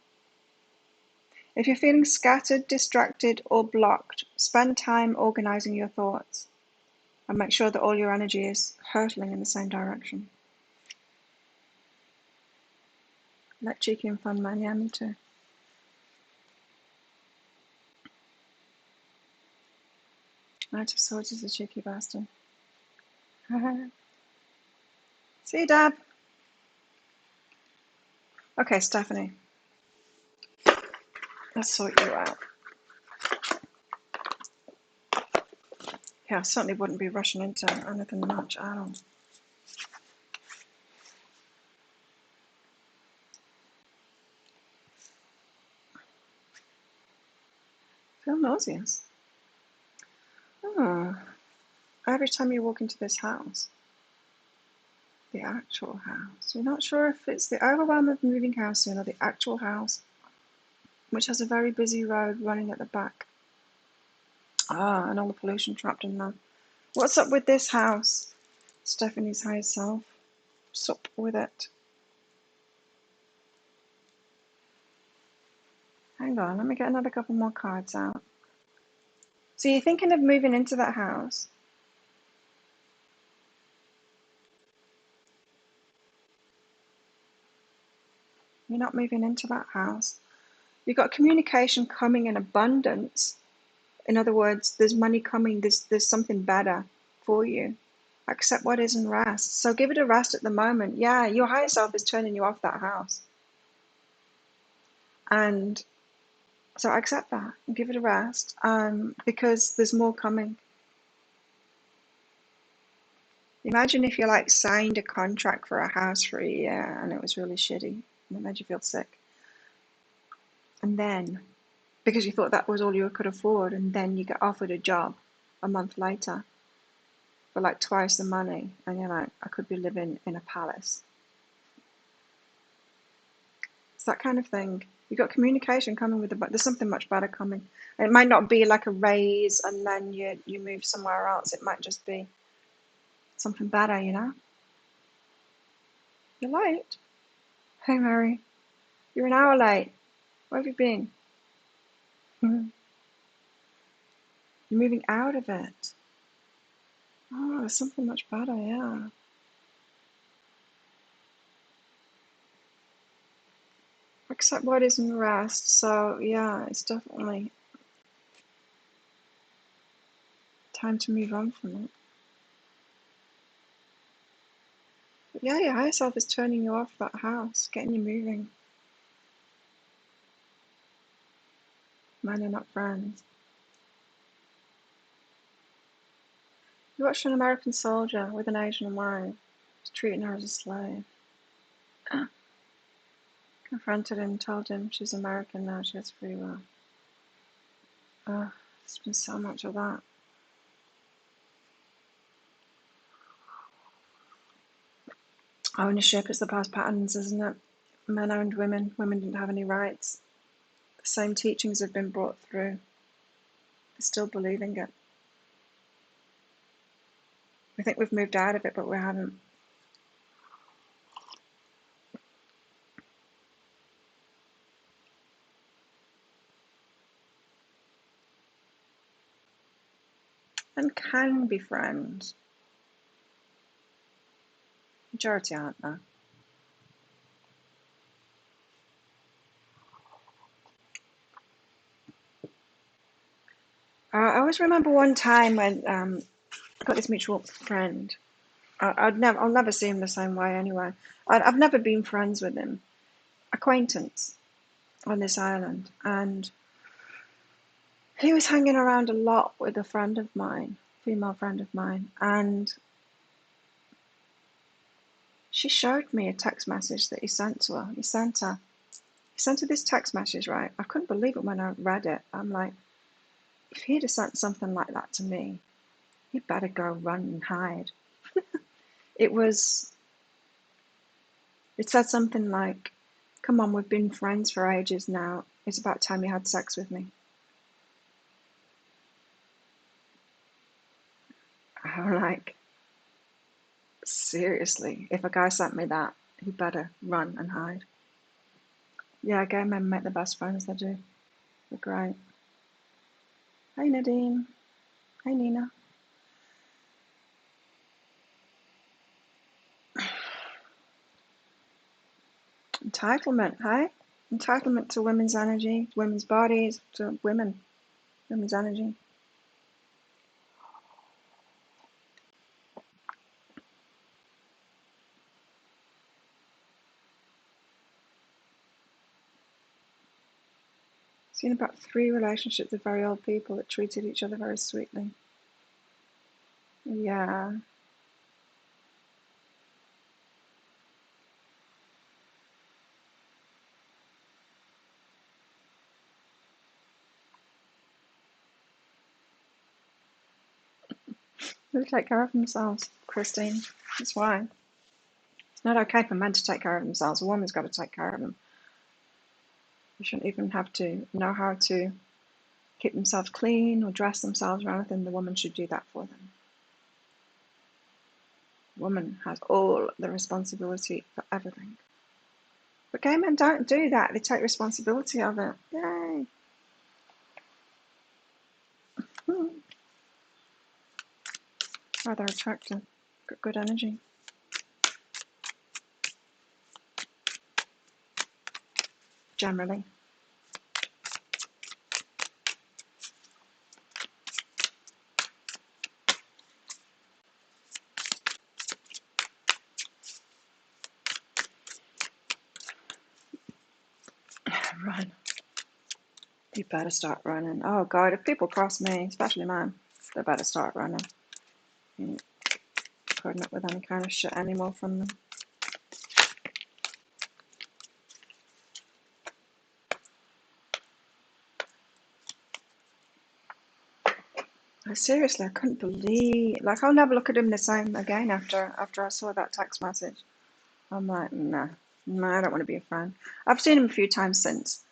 If you're feeling scattered, distracted, or blocked, spend time organizing your thoughts and make sure that all your energy is hurtling in the same direction. Let cheeky and fun, man. Yeah, me too. Knight of Swords is a cheeky bastard. See you, Dad. Okay, Stephanie. Let's sort you out. Yeah, I certainly wouldn't be rushing into anything much at all. Feel nauseous. Oh, every time you walk into this house, the actual house, you're not sure if it's the overwhelm of moving house soon or the actual house, which has a very busy road running at the back. Ah, and all the pollution trapped in there. What's up with this house? Stephanie's higher self. What's up with it? Hang on, let me get another couple more cards out. So you're thinking of moving into that house? You're not moving into that house. You've got communication coming in abundance. In other words, there's money coming, there's something better for you. Accept what is and rest. So give it a rest at the moment. Yeah, your higher self is turning you off that house. And so accept that and give it a rest, because there's more coming. Imagine if you like signed a contract for a house for a year and it was really shitty and it made you feel sick. And then, because you thought that was all you could afford, and then you get offered a job a month later for like twice the money, and you're like, I could be living in a palace. It's that kind of thing. You've got communication coming with there's something much better coming. And it might not be like a raise and then you move somewhere else. It might just be something better, you know? You're late. Hey, Mary. You're an hour late. Where have you been? You're moving out of it. Oh, there's something much better, yeah. Accept what is and rest. So, yeah, it's definitely time to move on from it. But yeah, your higher self is turning you off that house, getting you moving. Men are not friends. You watched an American soldier with an Asian wife. Was treating her as a slave. Confronted him, told him she's American now, she has free will. There's been so much of that. Ownership is the past patterns, isn't it? Men owned women. Women didn't have any rights. The same teachings have been brought through. They're still believing it. We think we've moved out of it, but we haven't. And can be friends. Majority aren't, though. I always remember one time when I got this mutual friend. I'll never see him the same way anyway. I've never been friends with him. Acquaintance on this island, and he was hanging around a lot with a friend of mine, female friend of mine, and she showed me a text message that he sent to her. He sent her this text message, right? I couldn't believe it when I read it. I'm like, if he'd have sent something like that to me, he'd better go run and hide. It said something like, come on, we've been friends for ages now. It's about time you had sex with me. I'm like, Seriously, if a guy sent me that, he better run and hide. Yeah, gay men make the best friends, they do. They're great. Hey Nadine. Hey Nina. Entitlement, hey? Entitlement to women's energy, women's bodies, to women's energy. Seen about 3 relationships of very old people that treated each other very sweetly. Yeah. They take care of themselves, Christine. That's why. It's not okay for men to take care of themselves. A woman's got to take care of them. They shouldn't even have to know how to keep themselves clean or dress themselves or anything. The woman should do that for them. The woman has all the responsibility for everything. But gay men don't do that. They take responsibility of it. Yay. Oh, they're attractive. Got good energy. Generally. Run. You better start running. Oh God, if people cross me, especially men, they better start running. You ain't putting up with any kind of shit anymore from them. Seriously, I couldn't believe. Like, I'll never look at him the same again after I saw that text message. I'm like, nah, I don't want to be a friend. I've seen him a few times since.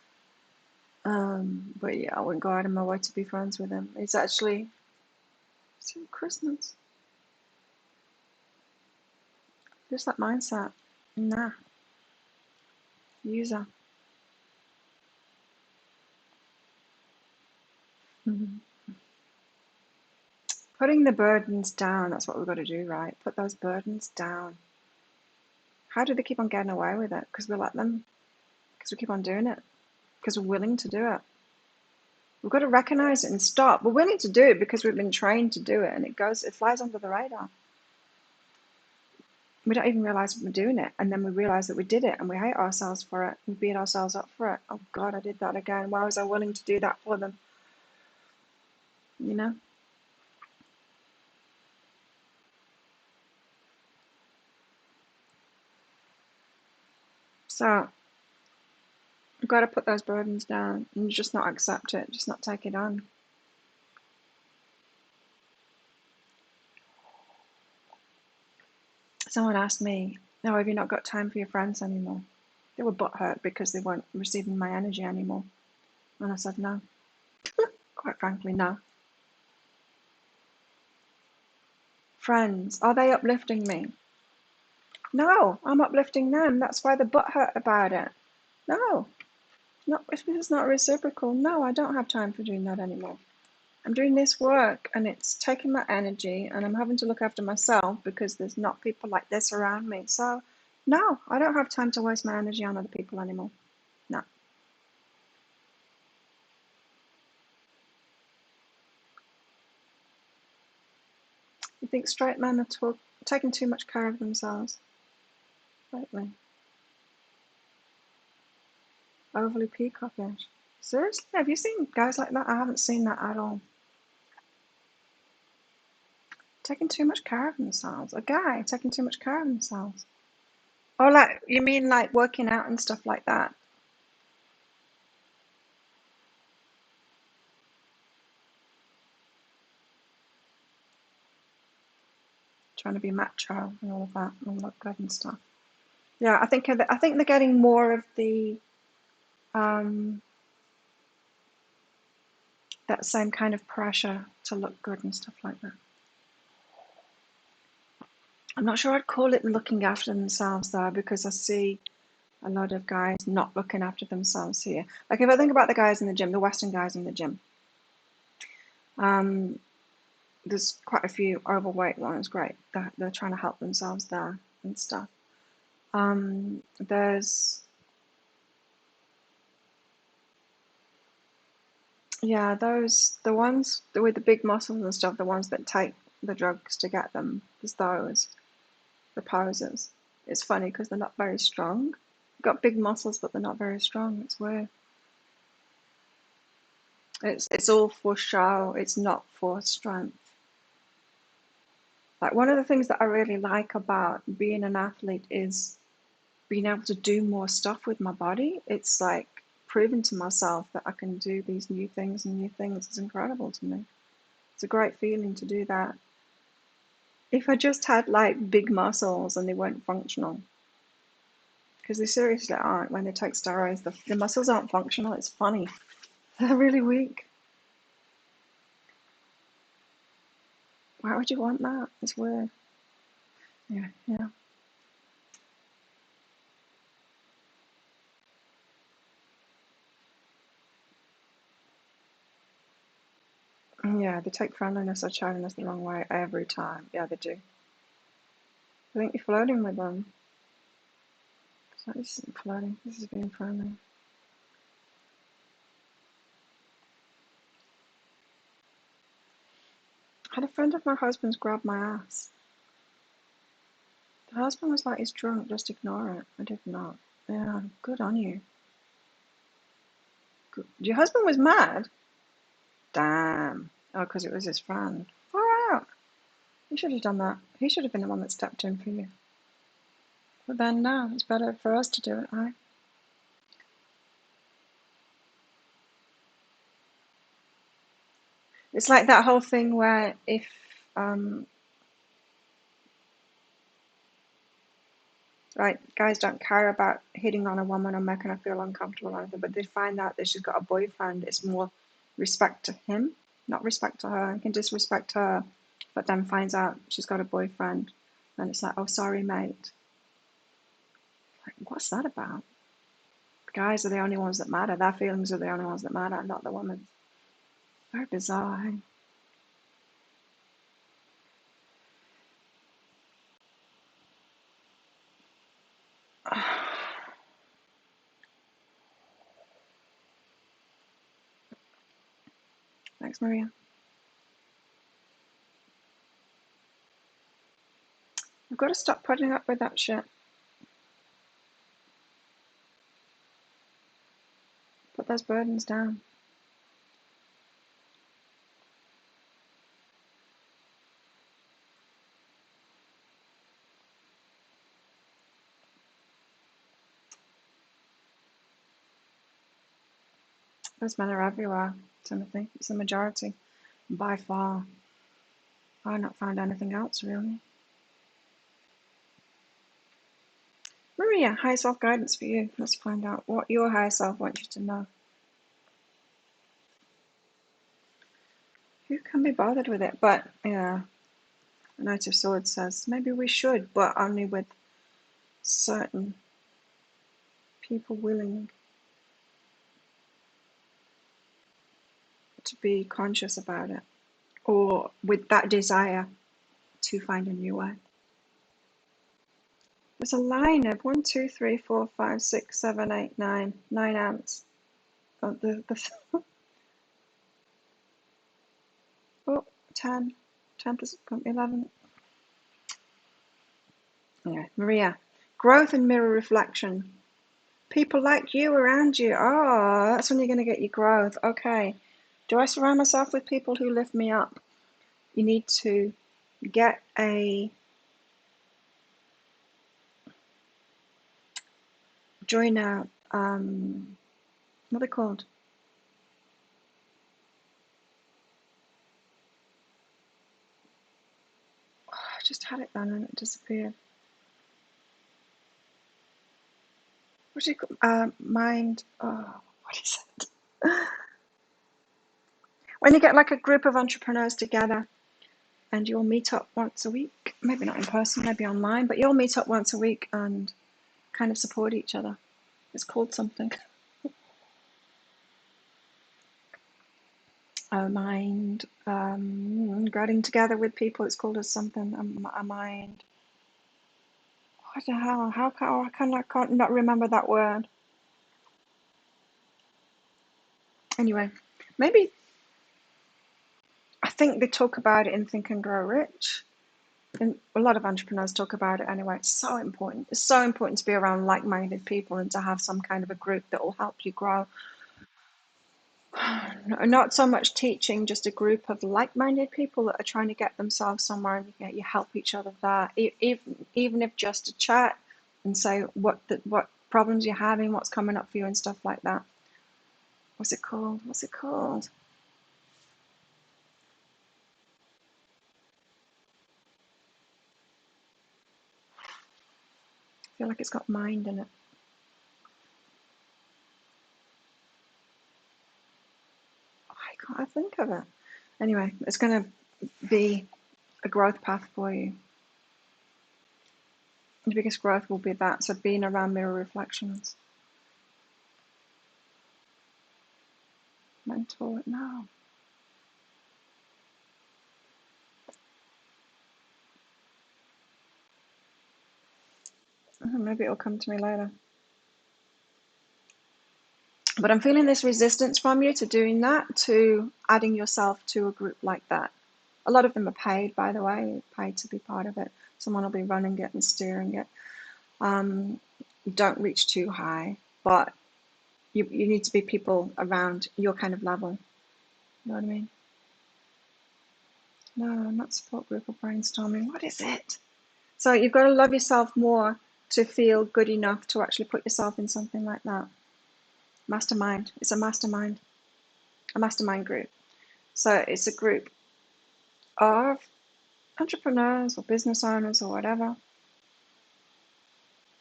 But yeah, I wouldn't go out of my way to be friends with him. It's actually Christmas. Just that mindset. Nah, user. Mhm. Putting the burdens down, that's what we've got to do, right? Put those burdens down. How do they keep on getting away with it? Because we let them. Because we keep on doing it. Because we're willing to do it. We've got to recognize it and stop. We're willing to do it because we've been trained to do it, and it flies under the radar. We don't even realize we're doing it, and then we realize that we did it, and we hate ourselves for it. We beat ourselves up for it. Oh God, I did that again. Why was I willing to do that for them? You know. So we've got to put those burdens down and just not accept it, just not take it on. Someone asked me, "No, have you not got time for your friends anymore?" They were butthurt because they weren't receiving my energy anymore, and I said no. Quite frankly, no. Friends, are they uplifting me? No, I'm uplifting them. That's why they're butthurt about it. No, if this is not reciprocal, no, I don't have time for doing that anymore. I'm doing this work and it's taking my energy and I'm having to look after myself because there's not people like this around me. So, no, I don't have time to waste my energy on other people anymore. No. You think straight men are taking too much care of themselves? Lately. Overly peacockish. Seriously? Have you seen guys like that? I haven't seen that at all. Taking too much care of themselves. A guy taking too much care of themselves. Or like, you mean like working out and stuff like that? Trying to be macho and all of that and look good and stuff. Yeah, I think they're getting more of the um, that same kind of pressure to look good and stuff like that. I'm not sure I'd call it looking after themselves though, because I see a lot of guys not looking after themselves here. Like if I think about the guys in the gym, the Western guys in the gym, um, there's quite a few overweight ones. Great, they're trying to help themselves there and stuff. There's the ones with the big muscles and stuff, the ones that take the drugs to get them. There's those, the posers. It's funny because they're not very strong. They've got big muscles, but they're not very strong. It's weird. It's all for show. It's not for strength. Like one of the things that I really like about being an athlete is being able to do more stuff with my body. It's like proving to myself that I can do these new things and new things. It's incredible to me. It's a great feeling to do that. If I just had like big muscles and they weren't functional, because they seriously aren't when they take steroids, the muscles aren't functional. It's funny. They're really weak. Why would you want that? It's weird. Yeah, yeah. Yeah, they take friendliness or chattiness the wrong way every time. Yeah, they do. I think you're flirting with them. So this isn't flirting, this is being friendly. I had a friend of my husband's grab my ass. The husband was like, he's drunk, just ignore it. I did not. Yeah, good on you. Good. Your husband was mad? Damn. Oh, because it was his friend. Far out. He should have done that. He should have been the one that stepped in for you. But then now, it's better for us to do it, right? It's like that whole thing where if um, right, guys don't care about hitting on a woman or making her feel uncomfortable or anything, but they find out that she's got a boyfriend, it's more respect to him, not respect to her. He can disrespect her, but then finds out she's got a boyfriend, and it's like, oh, sorry, mate. Like, what's that about? Guys are the only ones that matter. Their feelings are the only ones that matter, not the woman's. Very bizarre. Thanks, Maria. I've got to stop putting up with that shit. Put those burdens down. Those men are everywhere, Timothy. It's the majority, by far. I've not found anything else, really. Maria, higher self guidance for you. Let's find out what your higher self wants you to know. Who can be bothered with it? But, yeah, the Knight of Swords says maybe we should, but only with certain people willing to be conscious about it, or with that desire to find a new way. There's a line of 1, 2, 3, 4, 5, 6, 7, 8, 9, 9 ants. Oh, oh, 10. 10th is 11. Yeah, Maria. Growth and mirror reflection. People like you around you. Oh, that's when you're going to get your growth. Okay. Do I surround myself with people who lift me up? You need to get join a, what are they called? Oh, I just had it then and it disappeared. What do you call mind? Oh, what is it? When you get like a group of entrepreneurs together and you'll meet up once a week maybe not in person, maybe online, but you all meet up once a week and kind of support each other. It's called something. A mind, getting together with people. It's called as something. A mind. What the hell? I can't not remember that word. Anyway, maybe I think they talk about it in Think and Grow Rich. And a lot of entrepreneurs talk about it anyway. It's so important. It's so important to be around like-minded people and to have some kind of a group that will help you grow. Not so much teaching, just a group of like-minded people that are trying to get themselves somewhere, and you help each other there. Even if just a chat and say what problems you're having, what's coming up for you, and stuff like that. What's it called? What's it called? I feel like it's got mind in it. I can't think of it. Anyway, it's going to be a growth path for you. The biggest growth will be that. So being around mirror reflections. Mentor, no. Maybe it'll come to me later. But I'm feeling this resistance from you to doing that, to adding yourself to a group like that. A lot of them are paid, by the way, paid to be part of it. Someone will be running it and steering it. Don't reach too high, but you need to be people around your kind of level. You know what I mean? No, not support group or brainstorming. What is it? So you've got to love yourself more to feel good enough to actually put yourself in something like that. Mastermind. It's a mastermind group. So it's a group of entrepreneurs or business owners or whatever,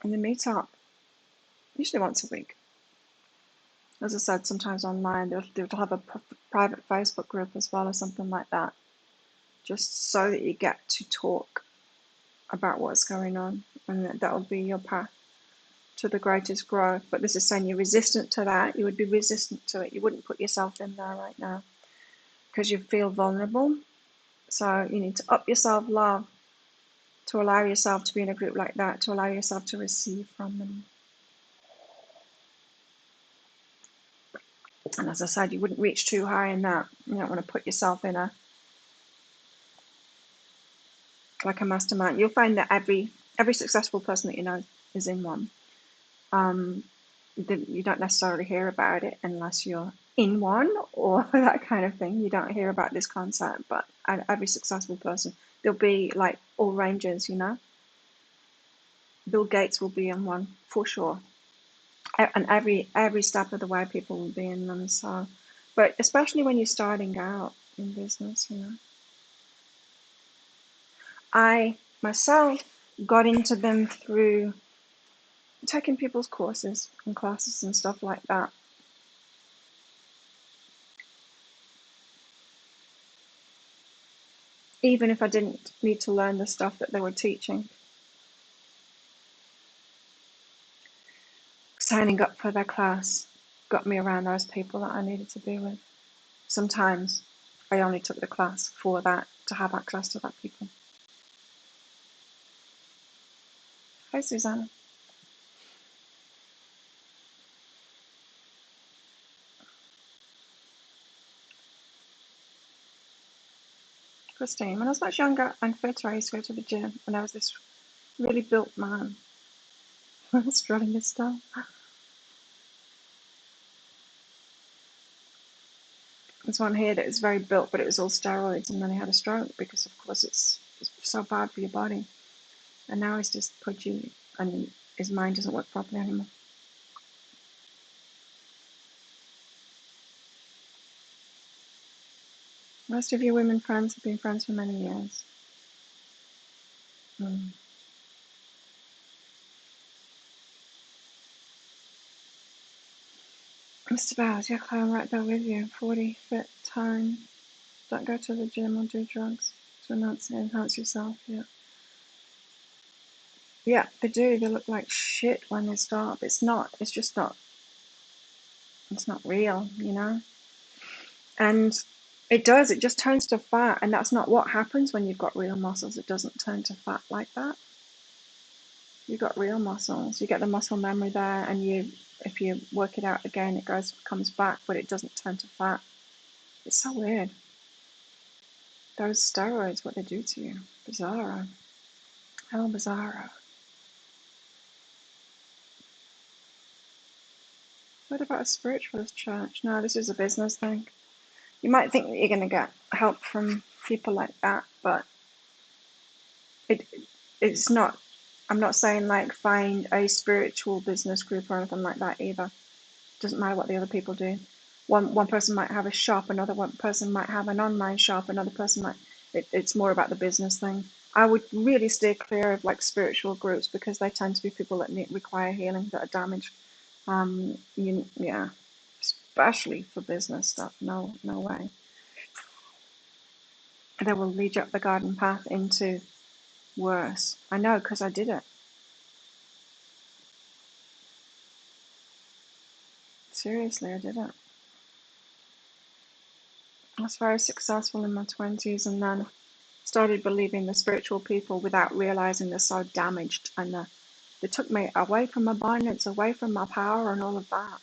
and they meet up usually once a week. As I said, sometimes online they'll have a private Facebook group as well or something like that, just so that you get to talk about what's going on, and that will be your path to the greatest growth. But this is saying you're resistant to that. You would be resistant to it. You wouldn't put yourself in there right now because you feel vulnerable. So you need to up your self-love to allow yourself to be in a group like that, to allow yourself to receive from them. And as I said, you wouldn't reach too high in that. You don't want to put yourself in like a mastermind. You'll find that every successful person that you know is in one. You don't necessarily hear about it unless you're in one or that kind of thing. You don't hear about this concept, but every successful person, there'll be like all ranges, you know. Bill Gates will be in one for sure, and every step of the way, people will be in them. So, but especially when you're starting out in business, you know. I myself got into them through taking people's courses and classes and stuff like that. Even if I didn't need to learn the stuff that they were teaching. Signing up for their class got me around those people that I needed to be with. Sometimes I only took the class for that, to have access to that people. Hi, Susanna. Christine, when I was much younger and fitter, I used to go to the gym, and I was this really built man. Strutting his stuff. There's one here that is very built, but it was all steroids, and then he had a stroke because, of course, it's so bad for your body. And now he's just pudgy, and his mind doesn't work properly anymore. Most of your women friends have been friends for many years. Mr. Bowers, yeah, I'm right there with you. 40, fit, tone. Don't go to the gym or do drugs to enhance yourself, yeah. Yeah, they do. They look like shit when they start. It's not. It's just not. It's not real, you know. And it does. It just turns to fat, and that's not what happens when you've got real muscles. It doesn't turn to fat like that. You've got real muscles. You get the muscle memory there, and if you work it out again, it comes back, but it doesn't turn to fat. It's so weird. Those steroids, what they do to you. Bizarro. How bizarro. What about a spiritualist church? No, this is a business thing. You might think that you're going to get help from people like that, but it it's not. I'm not saying like find a spiritual business group or anything like that either. Doesn't matter what the other people do. One person might have a shop, another one person might have an online shop, another person might. It's more about the business thing. I would really stay clear of like spiritual groups because they tend to be people that require healing, that are damaged. Yeah, especially for business stuff. No, no way. They will lead you up the garden path into worse. I know because I did it. Seriously, I did it. I was very successful in my 20s and then started believing the spiritual people without realizing they're so damaged and they took me away from abundance, away from my power and all of that.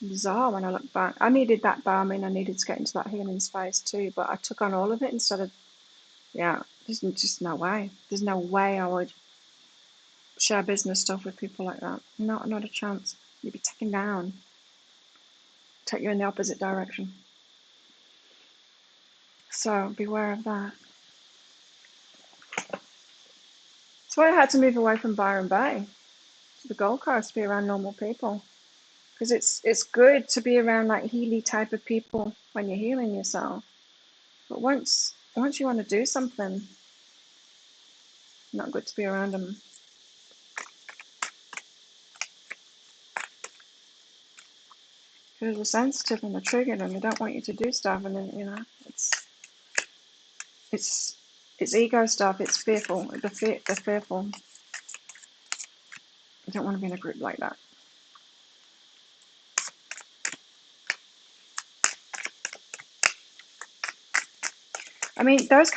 Bizarre when I look back. I needed that though. I mean, I needed to get into that healing space too, but I took on all of it instead of, yeah, there's just no way. There's no way I would share business stuff with people like that. Not a chance. You'd be taken down, take you in the opposite direction. So beware of that. So I had to move away from Byron Bay to the Gold Coast to be around normal people. Because it's good to be around like healy type of people when you're healing yourself. But once you want to do something, not good to be around them. Because they're sensitive and they're triggered and they don't want you to do stuff and then it's it's ego stuff, it's fearful. They're fearful. I don't want to be in a group like that. I mean, those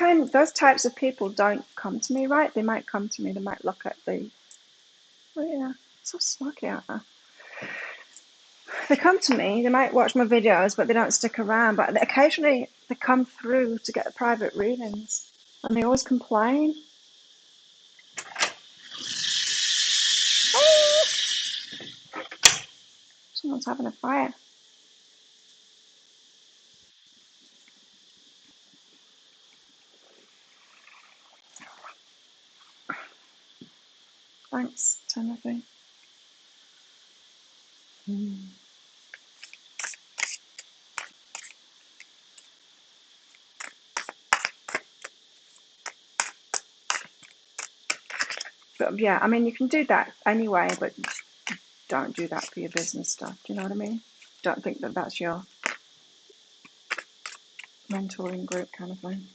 types of people don't come to me, right? They might come to me, they might look at oh yeah, it's so smoky out there. They come to me, they might watch my videos, but they don't stick around. But occasionally they come through to get private readings, and they always complain. Oh, someone's having a fire. Thanks, Timothy. But yeah, I mean, you can do that anyway, but don't do that for your business stuff. Do you know what I mean? Don't think that that's your mentoring group kind of thing,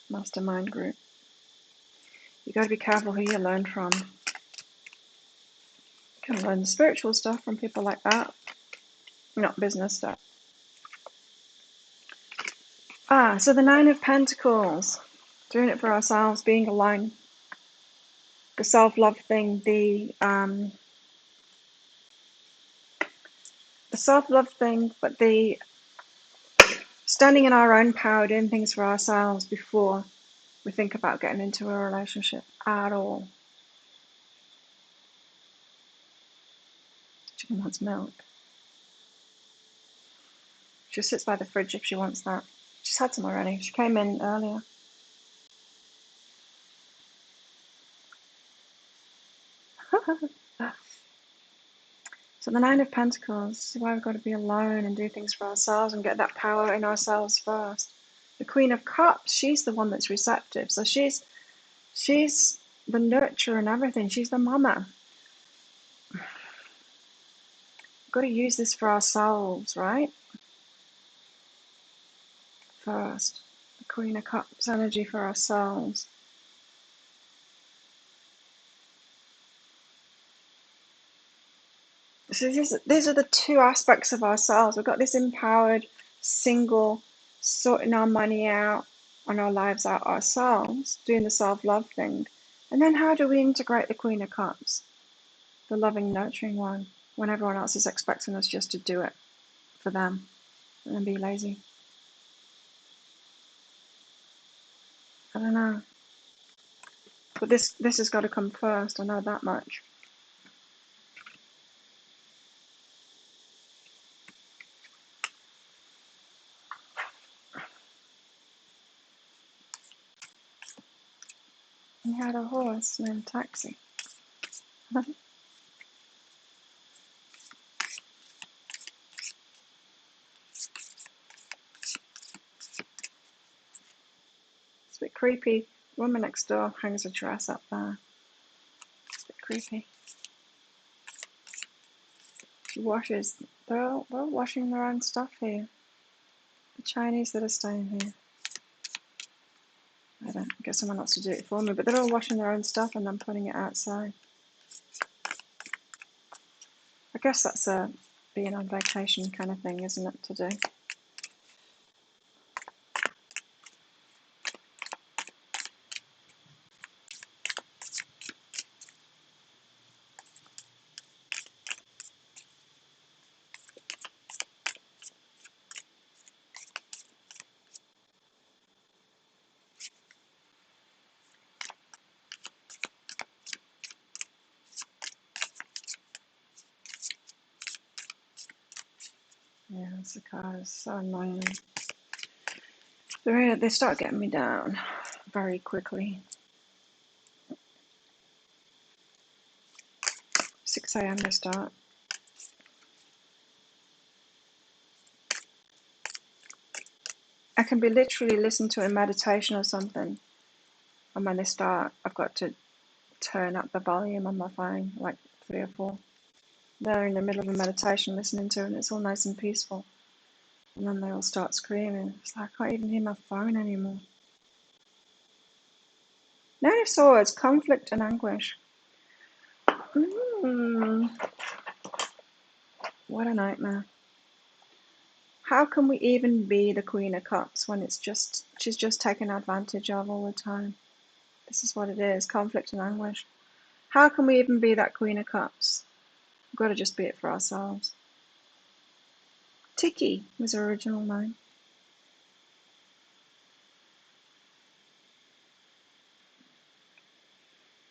mastermind group. You got to be careful who you learn from. You can learn spiritual stuff from people like that, not business stuff. So the Nine of Pentacles, doing it for ourselves, being alone, the self-love thing, the self-love thing, but the standing in our own power, doing things for ourselves before we think about getting into a relationship at all. Chicken wants milk. She sits by the fridge if she wants that. She's had some already. She came in earlier. So the Nine of Pentacles is why we've got to be alone and do things for ourselves and get that power in ourselves first. The Queen of Cups, she's the one that's receptive. So she's the nurturer and everything. She's the mama. We've got to use this for ourselves, right? First. The Queen of Cups energy for ourselves. So these are the two aspects of ourselves. We've got this empowered, single, sorting our money out and our lives out ourselves, doing the self-love thing. And then how do we integrate the Queen of Cups, the loving, nurturing one, when everyone else is expecting us just to do it for them and then be lazy? I don't know. But this has got to come first. I know that much. He had a horse named Taxi. It's a bit creepy. Woman next door hangs a dress up there. It's a bit creepy. She washes. They're all washing their own stuff here. The Chinese that are staying here. I don't get someone else to do it for me, but they're all washing their own stuff and then putting it outside. I guess that's a being on vacation kind of thing, isn't it, to do? Yeah, the car is so annoying. They start getting me down very quickly. 6 a.m. they start. I can be literally listening to a meditation or something, and when they start, I've got to turn up the volume on my phone, like 3 or 4. They're in the middle of a meditation listening to it, and it's all nice and peaceful. And then they all start screaming. It's like I can't even hear my phone anymore. Nine of Swords, conflict and anguish. What a nightmare. How can we even be the Queen of Cups when she's just taken advantage of all the time? This is what it is, conflict and anguish. How can we even be that Queen of Cups? We've got to just be it for ourselves. Tiki was her original name.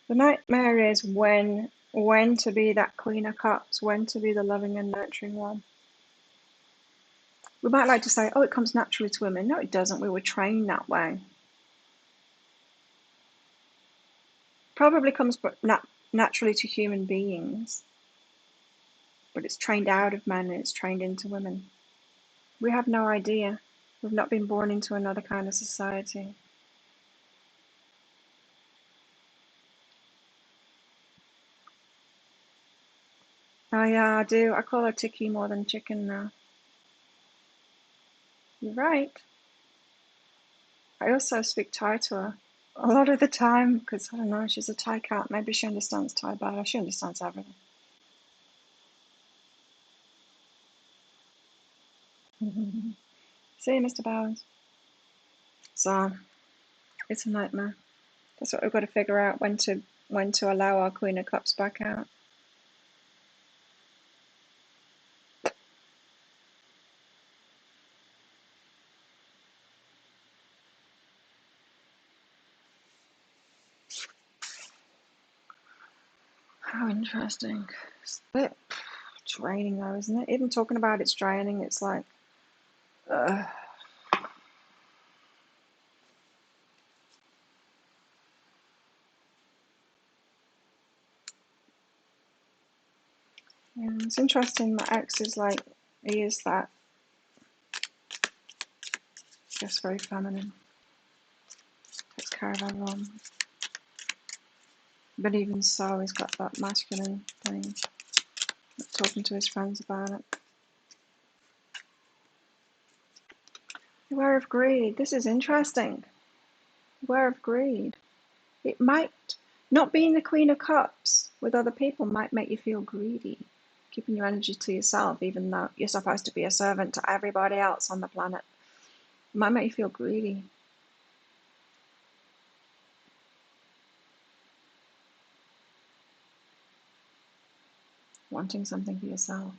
The nightmare is when to be that Queen of Cups, when to be the loving and nurturing one. We might like to say, oh, it comes naturally to women. No, it doesn't. We were trained that way. Probably comes naturally to human beings, but it's trained out of men and it's trained into women. We have no idea. We've not been born into another kind of society. Oh yeah, I do. I call her Tiki more than chicken now. You're right. I also speak Thai to her a lot of the time because, I don't know, she's a Thai cat. Maybe she understands Thai better. She understands everything. See, Mr. Bowers. So, it's a nightmare. That's what we've got to figure out, when to allow our Queen of Cups back out. How interesting. It's a bit draining though, isn't it? Even talking about it's draining, it's like, ugh. Yeah, it's interesting. My ex is like, he is that, just very feminine. Takes care of everyone. But even so, he's got that masculine thing. Talking to his friends about it. Beware of greed. This is interesting. Beware of greed. It might, not being the Queen of Cups with other people might make you feel greedy. keeping your energy to yourself, even though you're supposed to be a servant to everybody else on the planet. It might make you feel greedy. Wanting something for yourself.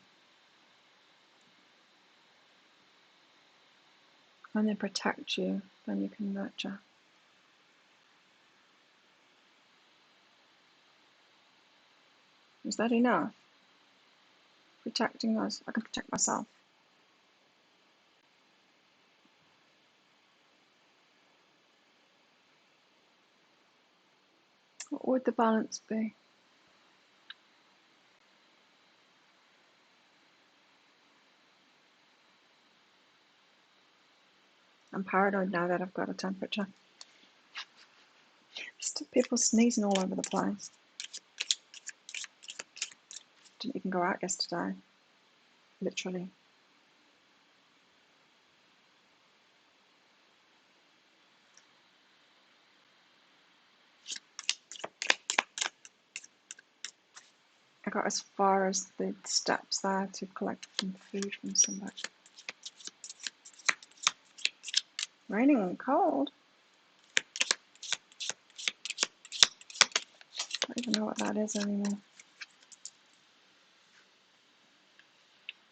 When they protect you, then you can nurture. Is that enough? Protecting us. I can protect myself. What would the balance be? I'm paranoid now that I've got a temperature. Just people sneezing all over the place. Didn't even go out yesterday. Literally. I got as far as the steps there to collect some food from somebody. Raining and cold? I don't even know what that is anymore.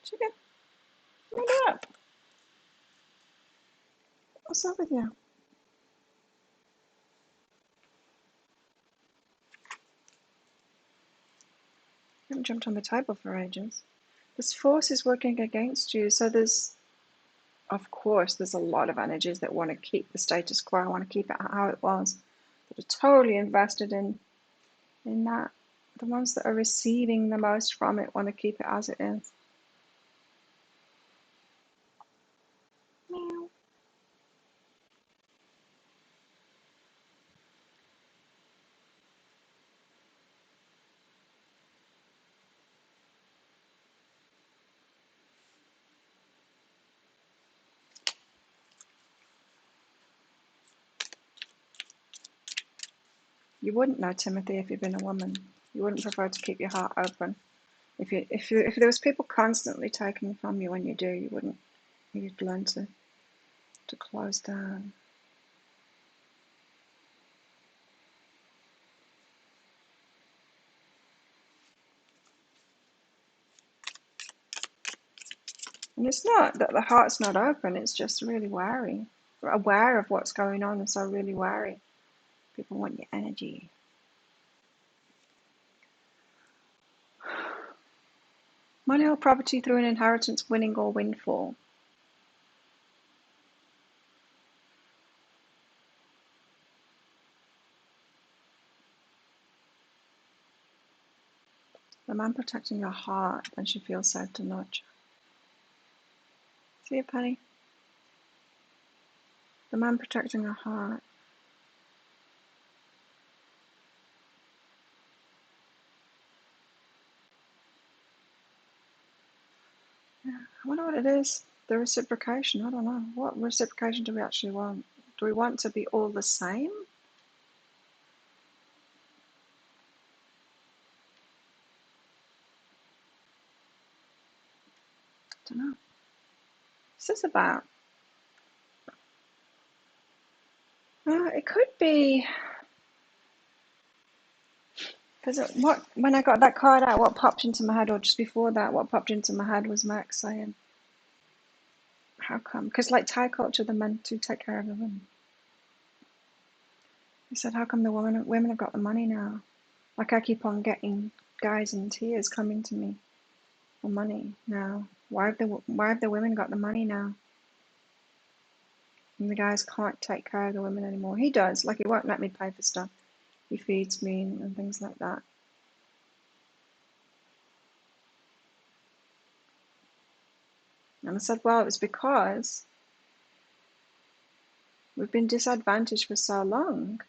Chicken, wake up. What's up with you? I haven't jumped on the table for ages. This force is working against you, so of course, there's a lot of energies that want to keep the status quo, want to keep it how it was, that are totally invested in that. The ones that are receiving the most from it want to keep it as it is. Meow. You wouldn't know, Timothy, if you'd been a woman. You wouldn't prefer to keep your heart open. If there was people constantly taking from you when you do, you wouldn't. You'd learn to close down. And it's not that the heart's not open, it's just really wary. We're aware of what's going on and so really wary. People want your energy. Money or property through an inheritance, winning or windfall. The man protecting your heart, then she feels safe to nurture. See you, Penny? The man protecting your heart. Yeah, I wonder what it is. The reciprocation, I don't know. What reciprocation do we actually want? Do we want to be all the same? I don't know. What's this about? It could be, because when I got that card out, what popped into my head, or just before that, what popped into my head was Max saying, how come? Because like Thai culture, the men to take care of the women. He said, how come the women have got the money now? Like I keep on getting guys in tears coming to me for money now. Why have the women got the money now? And the guys can't take care of the women anymore. He does. Like he won't let me pay for stuff. He feeds me and things like that. And I said, well, it was because we've been disadvantaged for so long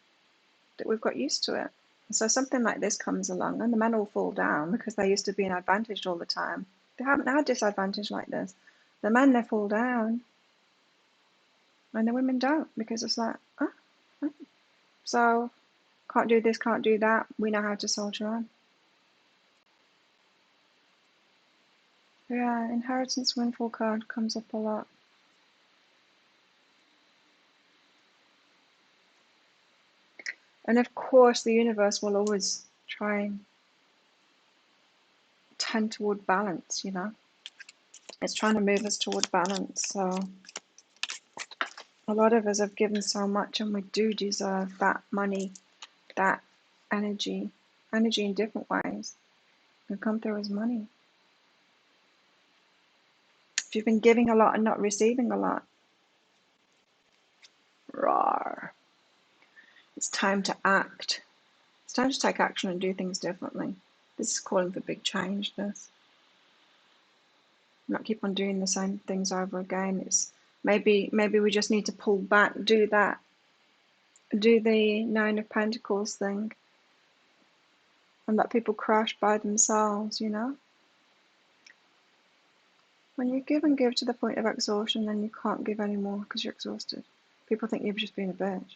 that we've got used to it. And so something like this comes along and the men all fall down because they used to being advantaged all the time. They haven't had disadvantage like this. The men, they fall down and the women don't, because it's like, oh, so can't do this, can't do that. We know how to soldier on. Yeah, inheritance windfall card comes up a lot. And of course, the universe will always try and tend toward balance, you know? It's trying to move us toward balance. So a lot of us have given so much, and we do deserve that money, that energy in different ways. Can come through as money. If you've been giving a lot and not receiving a lot, roar. It's time to act. It's time to take action and do things differently. This is calling for big change, this. Not keep on doing the same things over again. It's maybe we just need to pull back, do the Nine of Pentacles thing, and let people crash by themselves, you know? When you give and give to the point of exhaustion, then you can't give anymore because you're exhausted. People think you've just been a bitch.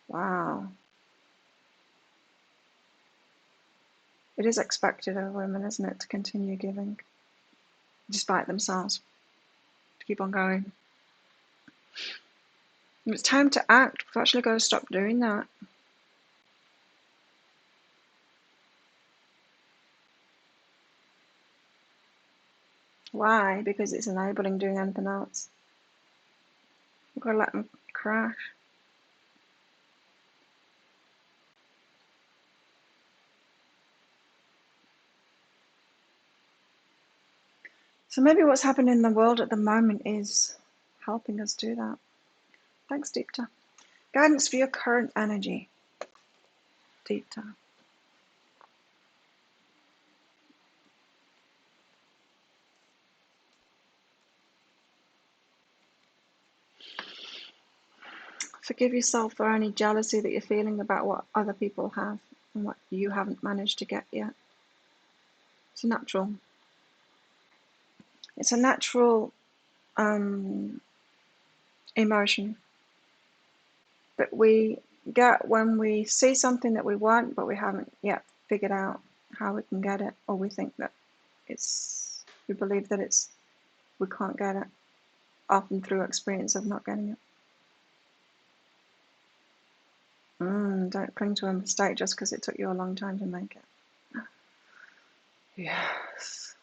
Wow. It is expected of women, isn't it, to continue giving, despite themselves, to keep on going. And it's time to act. We've actually got to stop doing that. Why? Because it's enabling doing anything else. We've got to let them crash. So maybe what's happening in the world at the moment is helping us do that. Thanks, Deepta. Guidance for your current energy, Deepta. Forgive yourself for any jealousy that you're feeling about what other people have and what you haven't managed to get yet. It's natural. It's a natural emotion that we get when we see something that we want, but we haven't yet figured out how we can get it, or we think that we believe that we can't get it, often through experience of not getting it. Don't cling to a mistake just because it took you a long time to make it. Yes.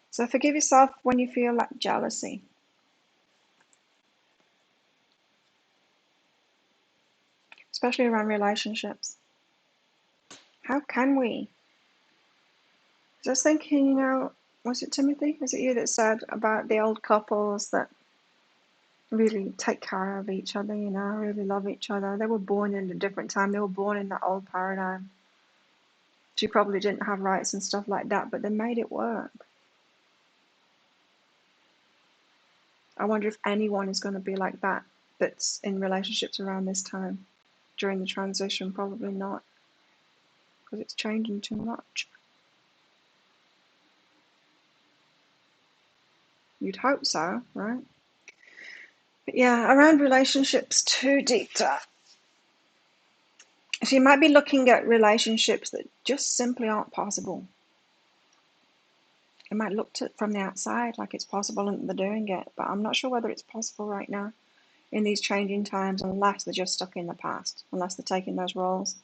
So forgive yourself when you feel that jealousy. Especially around relationships. How can we? I was thinking, you know, was it Timothy? Was it you that said about the old couples that really take care of each other, you know, really love each other? They were born in a different time. They were born in that old paradigm. She probably didn't have rights and stuff like that, but they made it work. I wonder if anyone is going to be like that that's in relationships around this time during the transition. Probably not, because it's changing too much. You'd hope so, right? But yeah, around relationships too, Deepta. So you might be looking at relationships that just simply aren't possible. It might look from the outside like it's possible and they're doing it, but I'm not sure whether it's possible right now in these changing times, unless they're just stuck in the past, unless they're taking those roles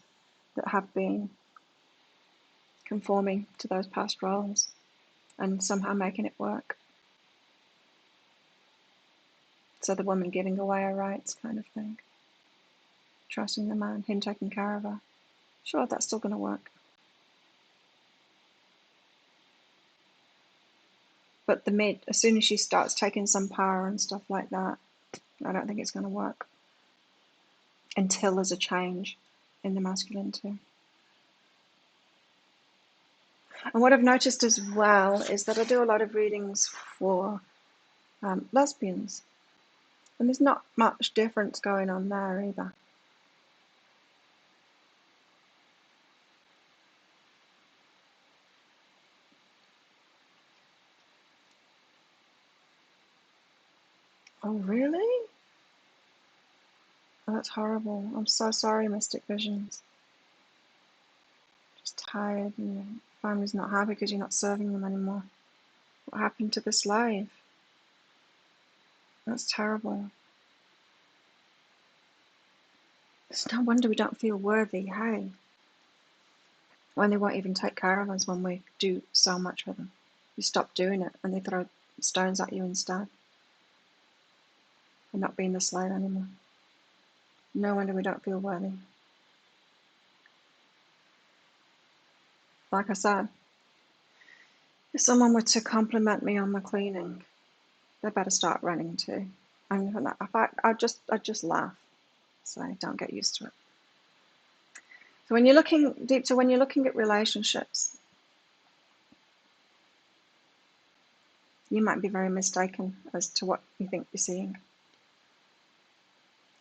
that have been conforming to those past roles and somehow making it work. So the woman giving away her rights kind of thing. Trusting the man, him taking care of her. Sure, that's still going to work. But as soon as she starts taking some power and stuff like that, I don't think it's going to work. Until there's a change in the masculine too. And what I've noticed as well is that I do a lot of readings for lesbians. And there's not much difference going on there either. Oh, really? Oh, that's horrible. I'm so sorry, Mystic Visions. Just tired. Family's not happy because you're not serving them anymore. What happened to the slave? That's terrible. It's no wonder we don't feel worthy, hey? When they won't even take care of us when we do so much for them. You stop doing it and they throw stones at you instead. And not being the slave anymore. No wonder we don't feel worthy. Like I said, if someone were to compliment me on my cleaning, they better start running too. And I'd just laugh. So don't get used to it. So when you're looking deep, so when you're looking at relationships, you might be very mistaken as to what you think you're seeing.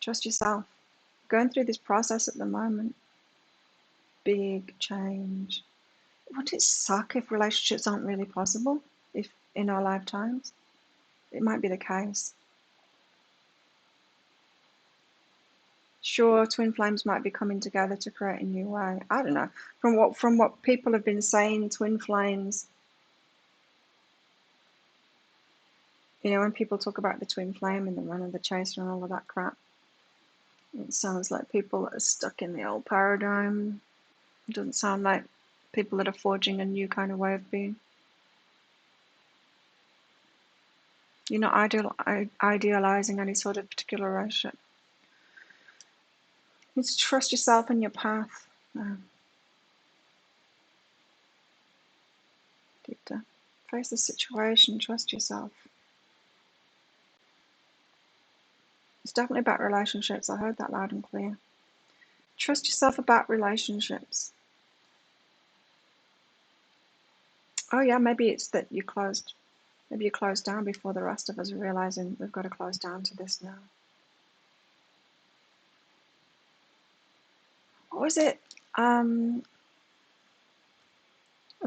Trust yourself. Going through this process at the moment, big change. Wouldn't it suck if relationships aren't really possible if in our lifetimes? It might be the case. Sure, twin flames might be coming together to create a new way. I don't know. From what people have been saying, twin flames, you know, when people talk about the twin flame and the runner, the chaser and all of that crap, it sounds like people that are stuck in the old paradigm. It doesn't sound like people that are forging a new kind of way of being. You're not idealizing any sort of particular relationship. You need to trust yourself and your path. Deep face the situation, trust yourself. It's definitely about relationships. I heard that loud and clear. Trust yourself about relationships. Oh yeah, maybe it's that you closed. Maybe you closed down before the rest of us are realizing we've got to close down to this now. What was it? A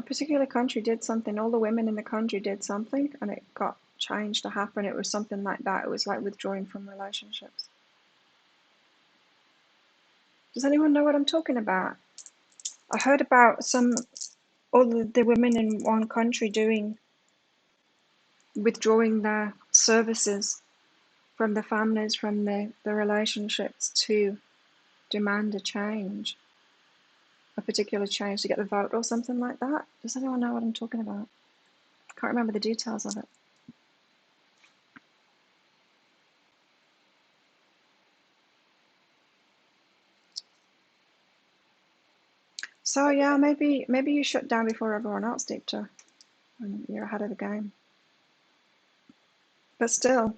particular country did something. All the women in the country did something, and it got change to happen. It was something like that. It was like withdrawing from relationships. Does anyone know what I'm talking about? I heard about all the women in one country withdrawing their services from the families, from the relationships to demand a change, a particular change to get the vote or something like that. Does anyone know what I'm talking about? I can't remember the details of it. So yeah, maybe you shut down before everyone else did too, and you're ahead of the game. But still,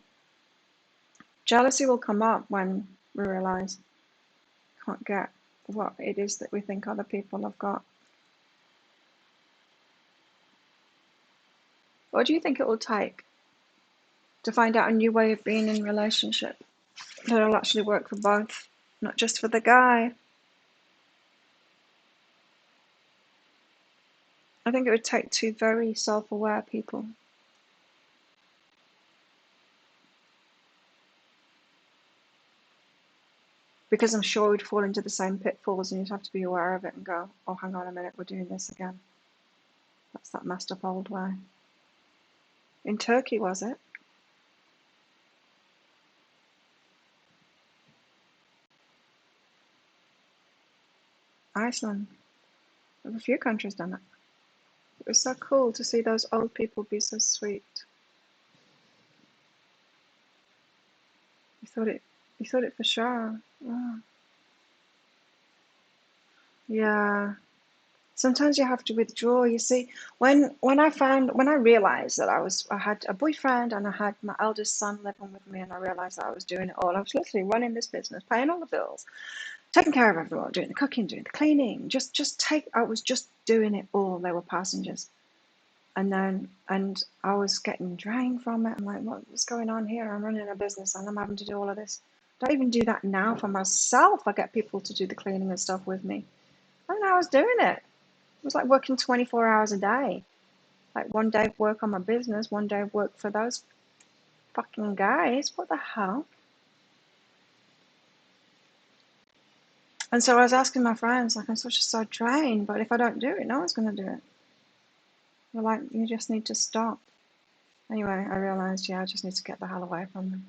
jealousy will come up when we realize we can't get what it is that we think other people have got. What do you think it will take to find out a new way of being in a relationship that'll actually work for both, not just for the guy? I think it would take two very self-aware people. Because I'm sure we'd fall into the same pitfalls and you'd have to be aware of it and go, oh, hang on a minute, we're doing this again. That's that messed up old way. In Turkey, was it? Iceland. There's a few countries done it. It was so cool to see those old people be so sweet. You thought it for sure. Oh. Yeah. Sometimes you have to withdraw. You see, when I realized that I had a boyfriend and I had my eldest son living with me, and I realized that I was doing it all. I was literally running this business, paying all the bills, taking care of everyone, doing the cooking, doing the cleaning. I was just doing it all. They were passengers, and I was getting drained from it. I'm like, what's going on here? I'm running a business and I'm having to do all of this. Don't even do that now for myself. I get people to do the cleaning and stuff with me. And I was doing it. It was like working 24 hours a day. Like one day of work on my business, one day of work for those fucking guys. What the hell? And so I was asking my friends, like, I'm so drained, but if I don't do it, no one's going to do it. They're like, you just need to stop. Anyway, I realised, yeah, I just need to get the hell away from them.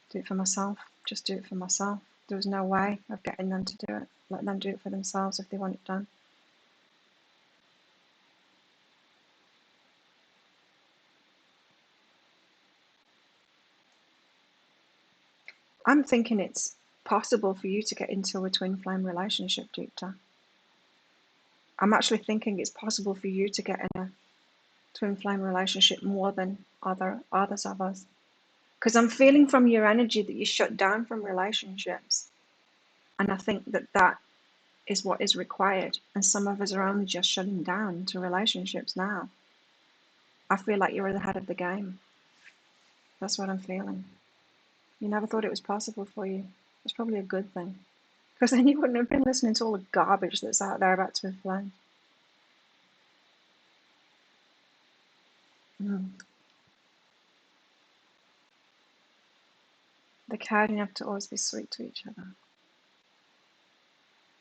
Do it for myself. Just do it for myself. There was no way of getting them to do it. Let them do it for themselves if they want it done. I'm thinking it's possible for you to get into a twin flame relationship, Deepta. I'm actually thinking it's possible for you to get in a twin flame relationship more than others of us. Because I'm feeling from your energy that you shut down from relationships. And I think that that is what is required. And some of us are only just shutting down to relationships now. I feel like you're ahead of the game. That's what I'm feeling. You never thought it was possible for you. It's probably a good thing. Because then you wouldn't have been listening to all the garbage that's out there about twin flame. They cared enough to always be sweet to each other.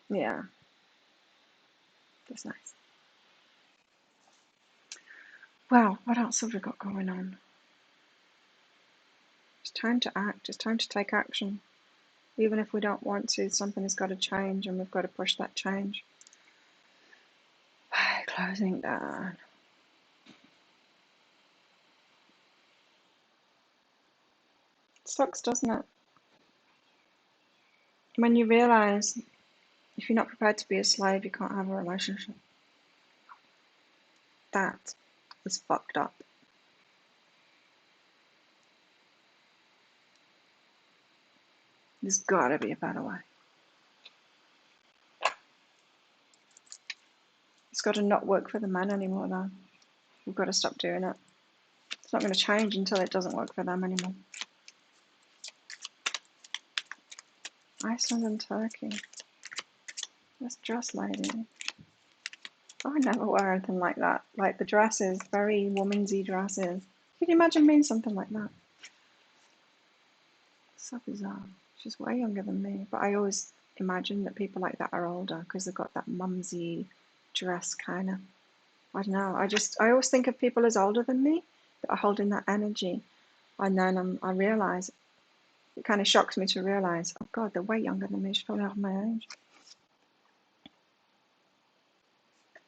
Yeah, that's nice. Well, what else have we got going on? It's time to act. It's time to take action. Even if we don't want to, something has got to change and we've got to push that change. Closing down. Sucks, doesn't it? When you realise if you're not prepared to be a slave, you can't have a relationship. That is fucked up. There's got to be a better way. It's got to not work for the man anymore, though. We've got to stop doing it. It's not going to change until it doesn't work for them anymore. Iceland and Turkey. This dress lady. I would never wear anything like that. Like the dresses, very womansy dresses. Could you imagine being something like that? So bizarre. She's way younger than me, but I always imagine that people like that are older because they've got that mumsy dress kind of. I don't know. I always think of people as older than me that are holding that energy, and then I realise it kind of shocks me to realise, oh God, they're way younger than me. She's probably half my age.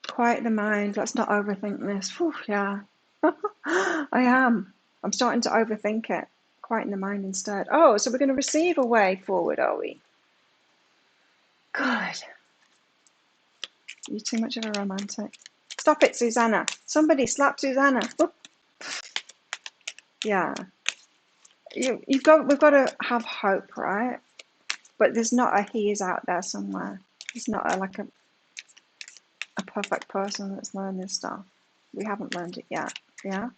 Quiet the mind. Let's not overthink this. Whew, yeah, I am. I'm starting to overthink it. Quieten the mind instead. Oh, so we're going to receive a way forward, are we? Good. You're too much of a romantic. Stop it, Susanna. Somebody slap Susanna. Yeah. We've got to have hope, right? But there's not a he is out there somewhere. There's not like a perfect person that's learned this stuff. We haven't learned it yet. Yeah.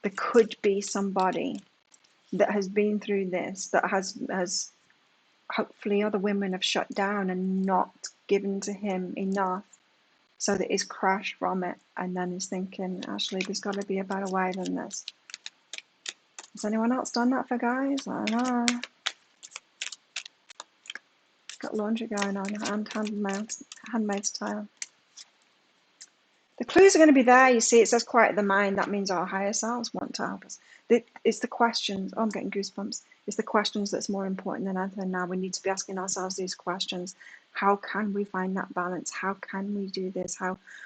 There could be somebody that has been through this, that has hopefully other women have shut down and not given to him enough so that he's crashed from it and then he's thinking, actually, there's got to be a better way than this. Has anyone else done that for guys? I don't know. Got laundry going on, handmaid's tale. The clues are going to be there. You see, it says quiet the mind. That means our higher selves want to help us. It's the questions. Oh, I'm getting goosebumps. It's the questions that's more important than anything now. We need to be asking ourselves these questions. How can we find that balance? How can we do this?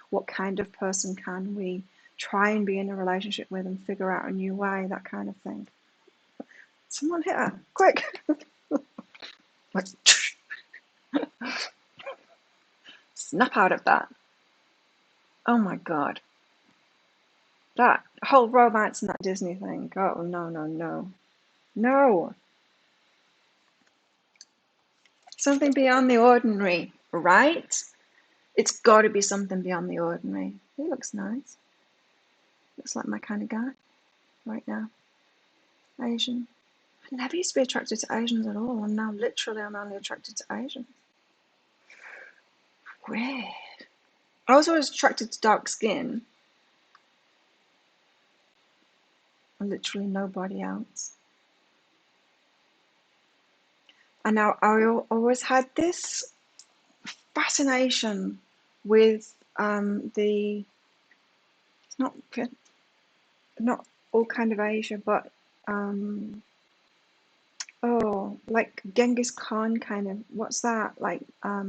What kind of person can we try and be in a relationship with and figure out a new way? That kind of thing. Someone hit her. Quick. Like, snap out of that. Oh my God. That whole romance and that Disney thing. Oh, no, no, no. No. Something beyond the ordinary, right? It's got to be something beyond the ordinary. He looks nice. Looks like my kind of guy right now. Asian. I never used to be attracted to Asians at all, and now literally I'm only attracted to Asians. Weird. I was always attracted to dark skin. And literally nobody else. And now I always had this fascination with the it's not all kind of Asia, but oh, like Genghis Khan kind of, what's that? Like uh,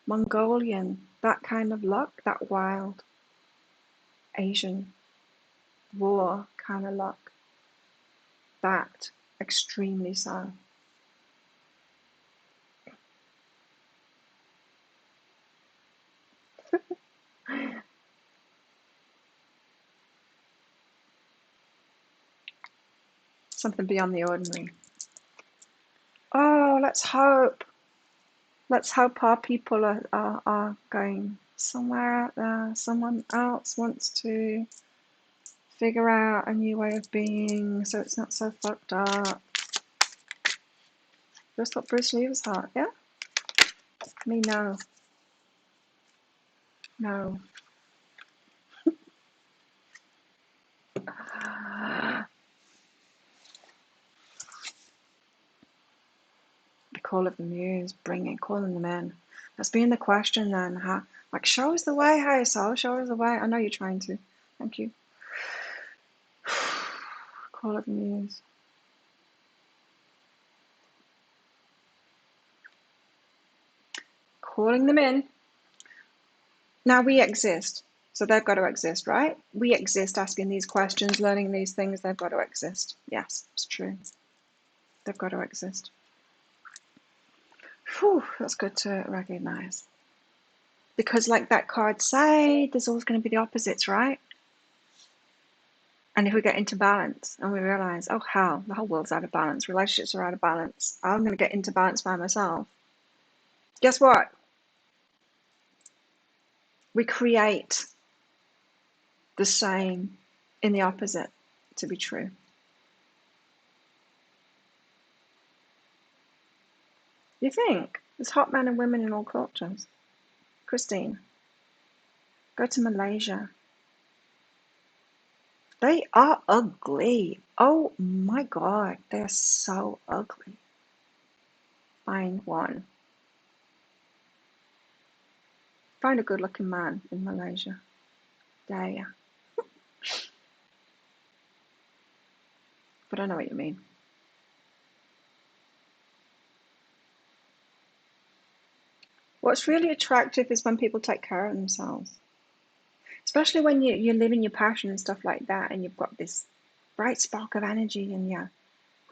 Mongolian, that kind of look, that wild Asian war kind of look, that extremely so. Something beyond the ordinary. Oh, let's hope. Let's hope our people are going somewhere out there. Someone else wants to figure out a new way of being so it's not so fucked up. Just what Bruce Lee was hot, yeah? Me, no. No. The call of the muse, calling them in. That's being the question then. Like, show us the way, higher soul, show us the way. I know you're trying to. Thank you. Call of the muse. Calling them in. Now we exist, so they've got to exist, right? We exist asking these questions, learning these things, they've got to exist. Yes, it's true. They've got to exist. Whew, that's good to recognize. Because like that card say, there's always going to be the opposites, right? And if we get into balance and we realize, oh hell, the whole world's out of balance, relationships are out of balance, I'm going to get into balance by myself. Guess what? We create the same in the opposite to be true. You think? There's hot men and women in all cultures. Christine, go to Malaysia. They are ugly. Oh my God, they're so ugly. Find one. Find a good looking man in Malaysia. Dare ya. But I know what you mean. What's really attractive is when people take care of themselves. Especially when you're living your passion and stuff like that, and you've got this bright spark of energy and your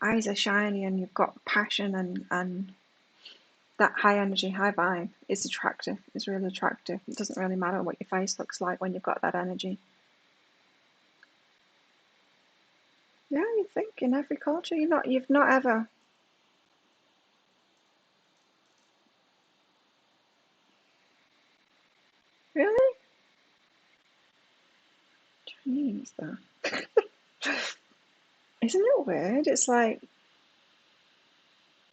eyes are shiny and you've got passion and that high energy, high vibe is attractive. It's really attractive. It doesn't really matter what your face looks like when you've got that energy. Yeah, you think in every culture, you've not ever. Really? Chinese though. Isn't it weird? It's like,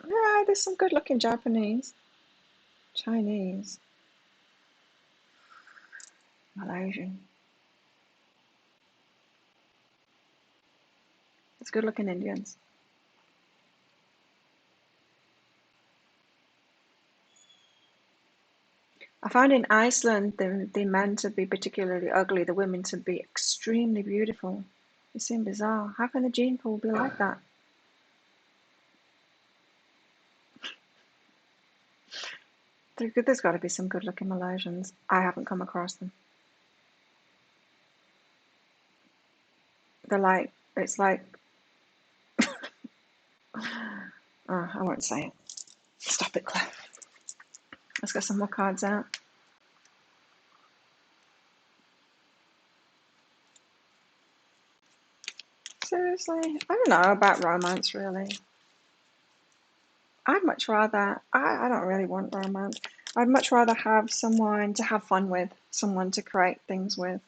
yeah, there's some good looking Japanese. Chinese. Malaysian. There's good looking Indians. I found in Iceland the men to be particularly ugly, the women to be extremely beautiful. It seemed bizarre. How can the gene pool be like that? There's got to be some good looking Malaysians. I haven't come across them. It's like, oh, I won't say it. Stop it, Claire. Let's get some more cards out. Seriously, I don't know about romance really. I'd much rather, I don't really want romance. I'd much rather have someone to have fun with, someone to create things with,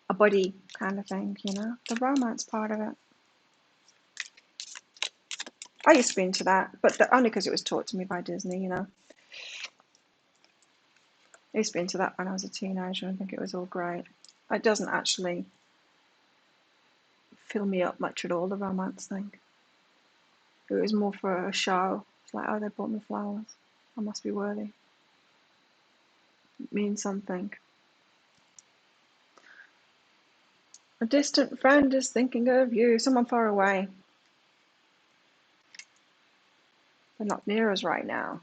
a buddy kind of thing, the romance part of it. I used to be into that, but only because it was taught to me by Disney, I used to be into that when I was a teenager and think it was all great. It doesn't actually fill me up much at all, the romance thing. It was more for a show. It's like, oh, they bought me flowers. I must be worthy. It means something. A distant friend is thinking of you. Someone far away. They're not near us right now.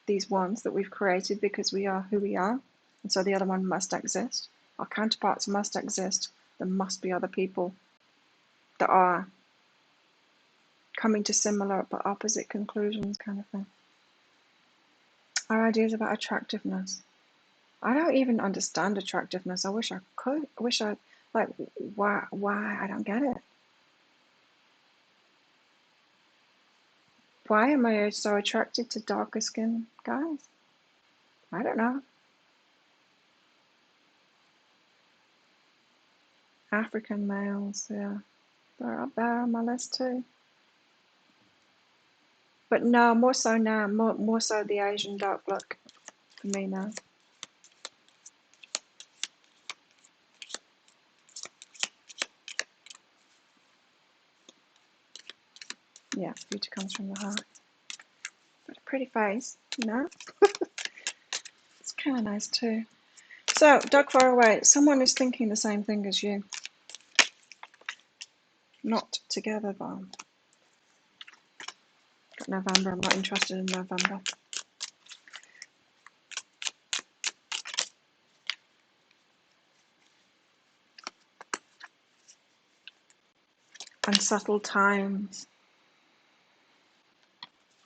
These ones that we've created because we are who we are. And so the other one must exist. Our counterparts must exist. There must be other people that are coming to similar but opposite conclusions, kind of thing. Our ideas about attractiveness. I don't even understand attractiveness. I wish I could. I wish I, like, why? I don't get it. Why am I so attracted to darker skinned guys? I don't know. African males, yeah. They're up there on my list too. But no, more so now, more so the Asian dark look for me now. Yeah, beauty comes from the heart. But a pretty face, you know? It's kind of nice too. So, dark far away, someone is thinking the same thing as you. Not together though. Got November, I'm not interested in November. Unsettled times.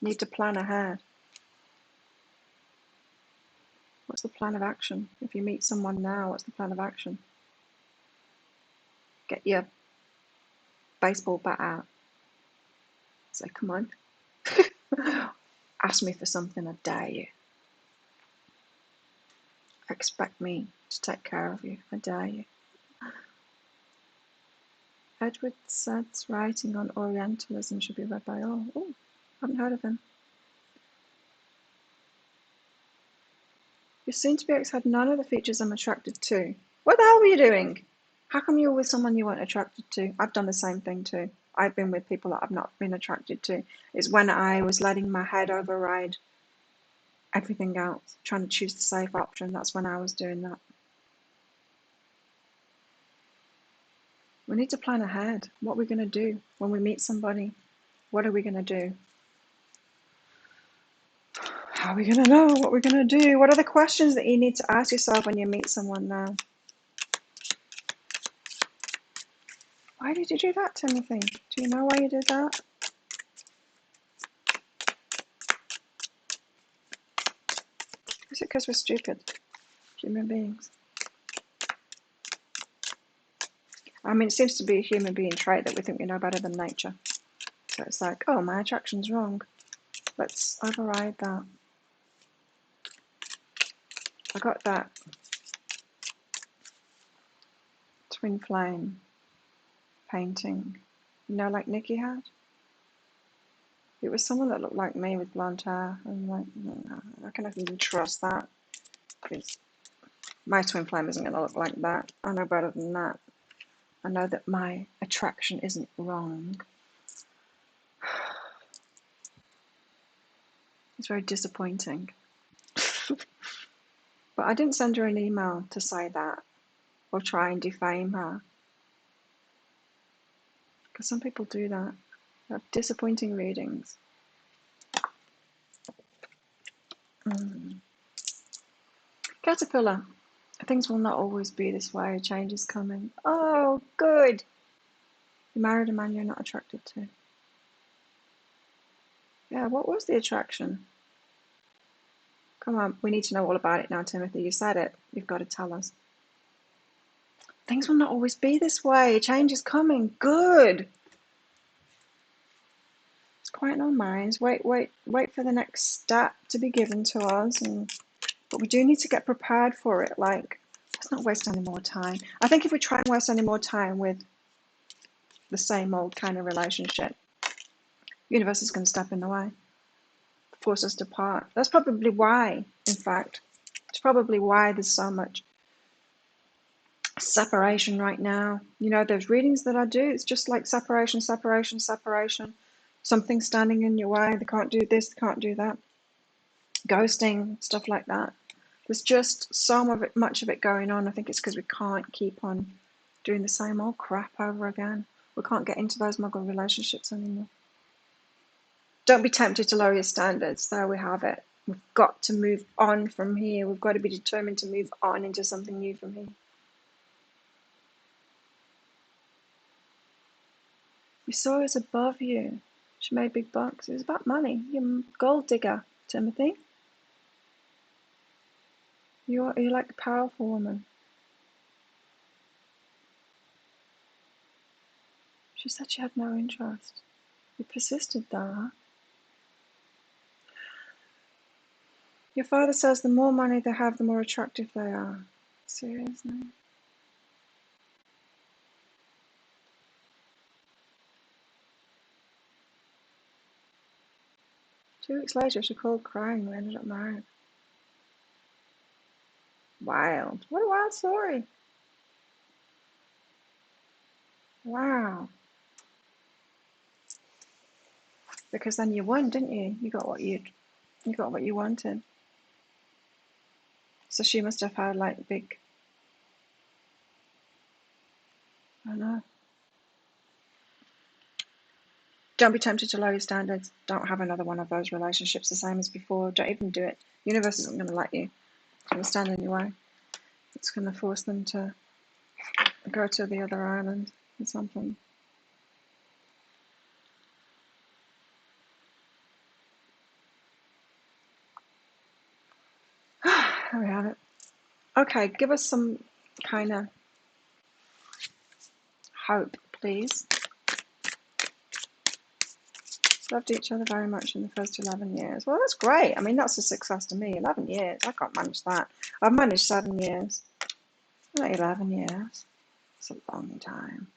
Need to plan ahead. What's the plan of action? If you meet someone now, what's the plan of action? Get your baseball bat out. Say, come on. Ask me for something, I dare you. Expect me to take care of you, I dare you. Edward Said's writing on Orientalism should be read by all. Oh, haven't heard of him. Your soon-to-be ex had none of the features I'm attracted to. What the hell were you doing? How come you were with someone you weren't attracted to? I've done the same thing too. I've been with people that I've not been attracted to. It's when I was letting my head override everything else, trying to choose the safe option. That's when I was doing that. We need to plan ahead. What are we going to do when we meet somebody? What are we going to do? How are we going to know what we're going to do? What are the questions that you need to ask yourself when you meet someone now? Why did you do that, Timothy? Do you know why you did that? Is it because we're stupid human beings? I mean, it seems to be a human being trait that we think we know better than nature. So it's like, oh, my attraction's wrong. Let's override that. I got that twin flame painting, you know, like Nikki had. It was someone that looked like me with blonde hair. I'm like, no, I cannot even trust that. Because my twin flame isn't going to look like that. I know better than that. I know that my attraction isn't wrong. It's very disappointing. But I didn't send her an email to say that or try and defame her. Because some people do that. They have disappointing readings. Caterpillar. Things will not always be this way. Change is coming. Oh, good. You married a man you're not attracted to. Yeah, what was the attraction? Come on, we need to know all about it now, Timothy. You said it. You've got to tell us. Things will not always be this way. Change is coming. Good. Let's quieten our minds. Wait for the next step to be given to us. But we do need to get prepared for it. Like, let's not waste any more time. I think if we try and waste any more time with the same old kind of relationship, the universe is going to step in the way, force us to part. That's probably why, in fact, it's probably why there's so much separation right now. You know, those readings that I do, it's just like separation, separation, separation. Something standing in your way. They can't do this, they can't do that. Ghosting, stuff like that. There's just much of it going on. I think it's because we can't keep on doing the same old crap over again. We can't get into those muggle relationships anymore. Don't be tempted to lower your standards. There we have it. We've got to move on from here. We've got to be determined to move on into something new from here. You saw us above you. She made big bucks. It was about money. You're a gold digger, Timothy. You're like a powerful woman. She said she had no interest. You persisted though, huh? Your father says the more money they have, the more attractive they are. Seriously? 2 weeks later, she called crying. We ended up married. Wild. What a wild story. Wow. Because then you won, didn't you? You got what you wanted. So she must have had like big, I don't know. Don't be tempted to lower your standards. Don't have another one of those relationships the same as before. Don't even do it. The universe isn't going to let you. It's going to stand in your way. It's going to force them to go to the other island or something. There we have it. Okay, give us some kind of hope, please. Loved each other very much in the first 11 years. Well, that's great. I mean, that's a success to me. 11 years. I can't manage that. I've managed 7 years. Not 11 years. It's a long time.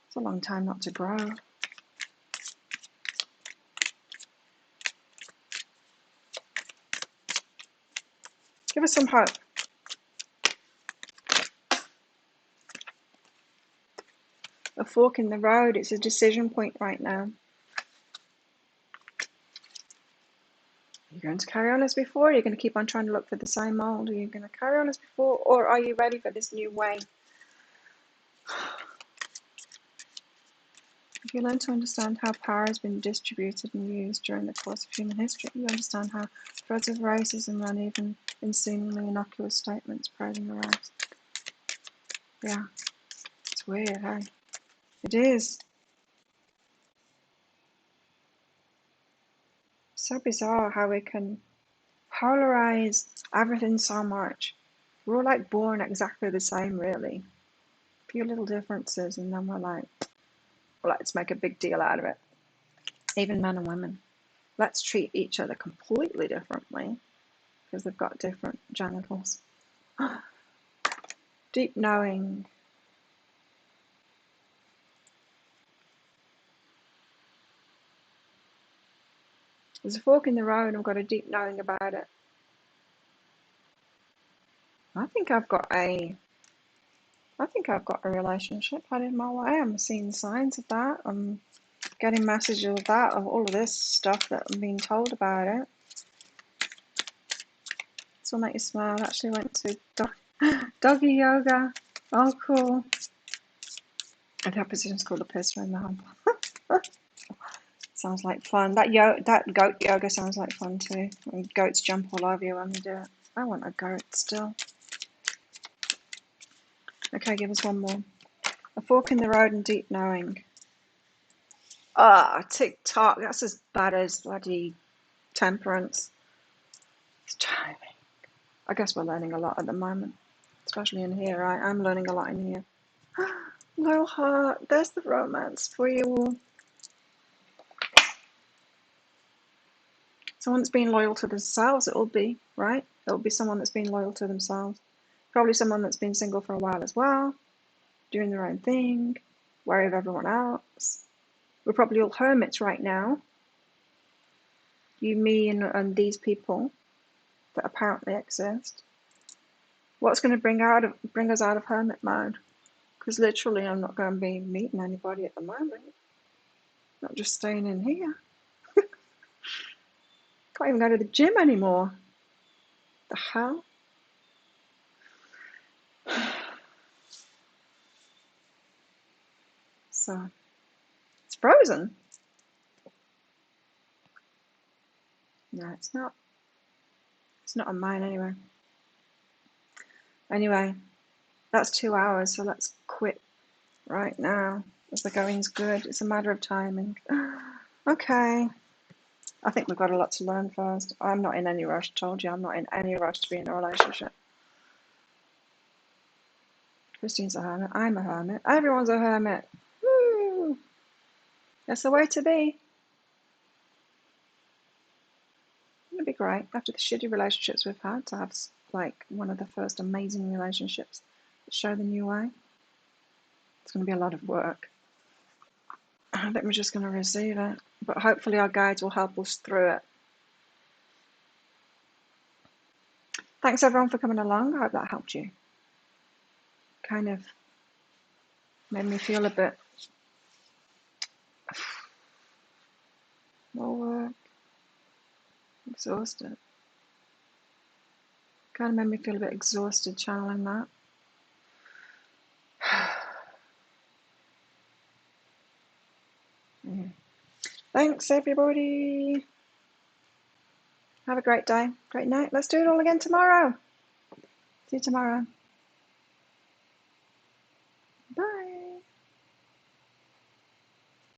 It's a long time not to grow. Give us some hope. A fork in the road. It's a decision point right now. Are you going to carry on as before? Are you going to keep on trying to look for the same mold? Are you going to carry on as before? Or are you ready for this new way? If you learn to understand how power has been distributed and used during the course of human history, you understand how threads of racism run even in seemingly innocuous statements praising the race. Yeah, it's weird, hey? It is. So bizarre how we can polarize everything so much. We're all like born exactly the same, really. A few little differences, and then we're like, well, let's make a big deal out of it. Even men and women. Let's treat each other completely differently because they've got different genitals. Deep knowing. There's a fork in the road, and I've got a deep knowing about it. I think I've got a relationship headed my way. I'm seeing signs of that. I'm getting messages of that, of all of this stuff that I'm being told about it. This will make you smile. I actually went to doggy yoga. Oh, cool. And that position's called a pisser in the hump. Sounds like fun. That goat yoga sounds like fun too. And goats jump all over you when they do it. I want a goat still. Okay, give us one more. A fork in the road and deep knowing. TikTok. That's as bad as bloody Temperance. It's timing. I guess we're learning a lot at the moment, especially in here. I'm learning a lot in here. Loyal heart. There's the romance for you all. Someone that's been loyal to themselves, it'll be, right? It'll be someone that's been loyal to themselves. Probably someone that's been single for a while as well, doing their own thing, wary of everyone else. We're probably all hermits right now. You, me, and these people that apparently exist. What's going to bring us out of hermit mode? Because literally I'm not going to be meeting anybody at the moment. Not just staying in here. Can't even go to the gym anymore. The hell? So it's frozen. No, it's not. It's not on mine anyway. Anyway, that's 2 hours, so let's quit right now. As the going's good, it's a matter of timing. Okay. I think we've got a lot to learn first. I'm not in any rush. Told you, I'm not in any rush to be in a relationship. Christine's a hermit. I'm a hermit. Everyone's a hermit. Woo! That's the way to be. It'd be great after the shitty relationships we've had to have like one of the first amazing relationships that show the new way. It's going to be a lot of work. I think we're just going to receive it, but hopefully our guides will help us through it. Thanks everyone for coming along. I hope that helped you. Kind of made me feel a bit more work, exhausted. Kind of made me feel a bit exhausted channeling that. Yeah. Thanks everybody. Have a great day, great night. Let's do it all again tomorrow. See you tomorrow.